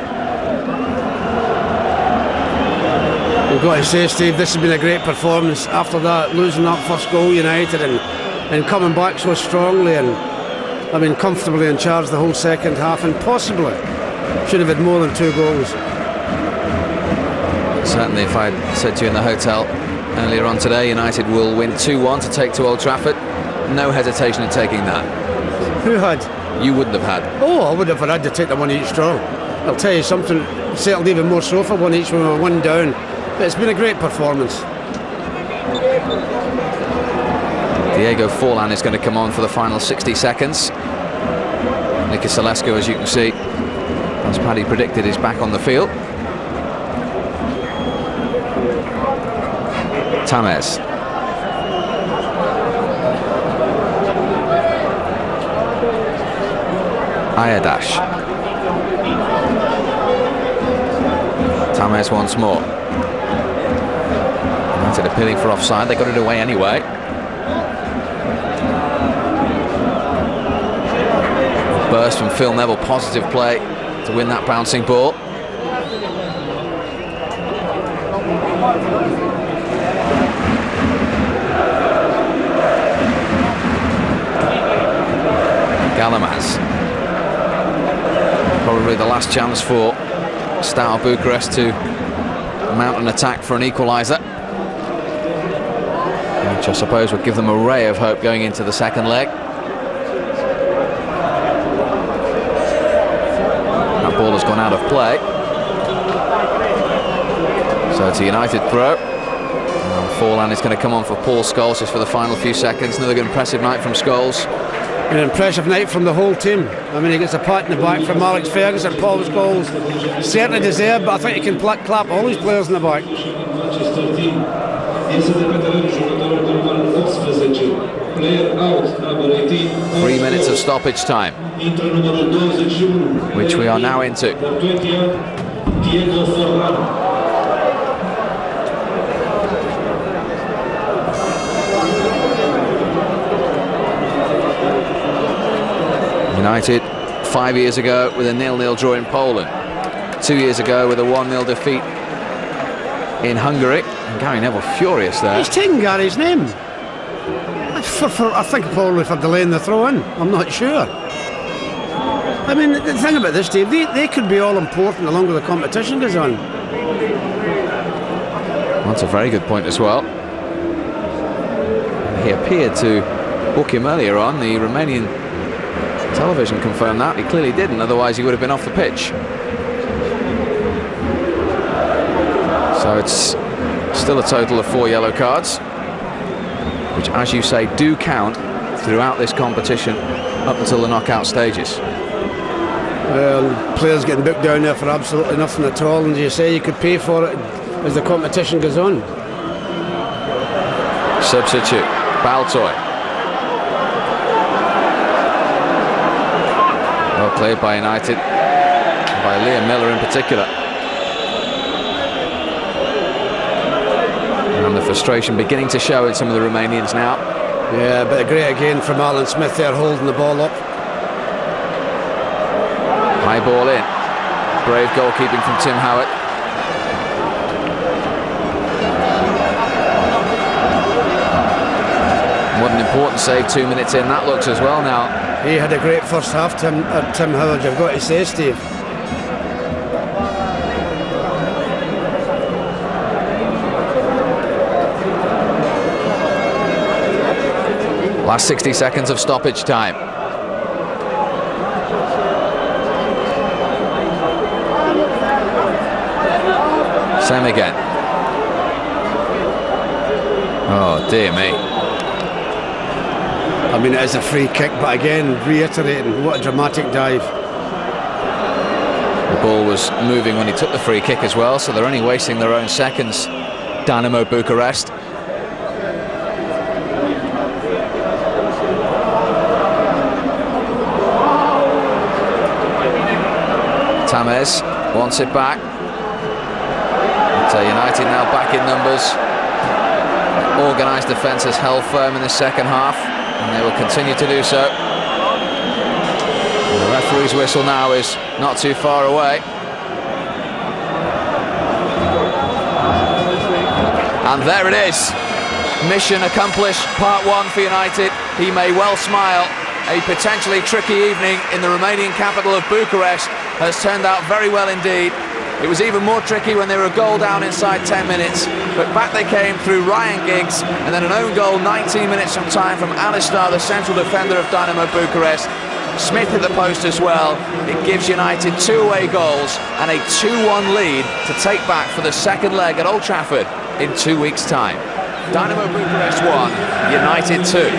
Speaker 2: We've got to say, Steve, this has been a great performance. After that, losing that first goal, United, and coming back so strongly, and I mean, comfortably in charge the whole second half, and possibly should have had more than 2 goals.
Speaker 1: Certainly, if I'd said to you in the hotel earlier on today, United will win 2-1 to take to Old Trafford, no hesitation in taking that.
Speaker 2: Who had?
Speaker 1: You wouldn't have had.
Speaker 2: Oh, I would have had to take the 1 each draw. I'll tell you something, settled even more so for 1 each when we were 1 down. But it's been a great performance.
Speaker 1: Diego Forlan is going to come on for the final 60 seconds. Nicoselescu, as you can see, as Paddy predicted, is back on the field. Tamez. Ayadash. Tamez once more. United appealing for offside. They got it away anyway. Burst from Phil Neville, positive play to win that bouncing ball. Galamaz. Probably the last chance for Steaua Bucharest to mount an attack for an equaliser, which I suppose would give them a ray of hope going into the second leg. That ball has gone out of play. So it's a United throw. And Forlan is going to come on for Paul Scholes just for the final few seconds. Another good impressive night from Scholes.
Speaker 2: An impressive night from the whole team. I mean, he gets a pat in the back from Alex Ferguson, Paul Scholes. Certainly deserved, but I think he can clap all his players in the back.
Speaker 1: 3 minutes of stoppage time, which we are now into. United 5 years ago with a 0-0 draw in Poland, 2 years ago with a 1-0 defeat in Hungary, and Gary Neville furious there.
Speaker 2: He's taken Gary's name. I think probably for delaying the throw-in. I'm not sure. I mean, the thing about this, Dave, they could be all important the longer the competition goes on.
Speaker 1: That's a very good point as well. He appeared to book him earlier on. The Romanian television confirmed that. He clearly didn't, otherwise he would have been off the pitch. So it's still a total of 4 yellow cards, which, as you say, do count throughout this competition up until the knockout stages.
Speaker 2: Well, players getting booked down there for absolutely nothing at all, and as you say, you could pay for it as the competition goes on.
Speaker 1: Substitute, Baltoy. Well played by United, by Liam Miller in particular. And the frustration beginning to show in some of the Romanians now.
Speaker 2: Yeah, but great again from Alan Smith there, holding the ball up.
Speaker 1: High ball in. Brave goalkeeping from Tim Howard. What an important save 2 minutes in that looks as well now.
Speaker 2: He had a great first half, Tim Howard, I've got to say, Steve.
Speaker 1: Last 60 seconds of stoppage time. Same again. Oh, dear me.
Speaker 2: I mean, it is a free kick, but again, reiterating, what a dramatic dive.
Speaker 1: The ball was moving when he took the free kick as well, so they're only wasting their own seconds, Dinamo Bucharest. Tamez wants it back. United now back in numbers. Organised defence has held firm in the second half, and they will continue to do so. And the referee's whistle now is not too far away. And there it is. Mission accomplished, part 1 for United. He may well smile. A potentially tricky evening in the Romanian capital of Bucharest has turned out very well indeed. It was even more tricky when they were a goal down inside 10 minutes, but back they came through Ryan Giggs, and then an own goal 19 minutes from time from Alistar, the central defender of Dinamo Bucharest. Smith hit the post as well. It gives United 2 away goals and a 2-1 lead to take back for the second leg at Old Trafford in 2 weeks' time. Dinamo Bucharest 1, United 2.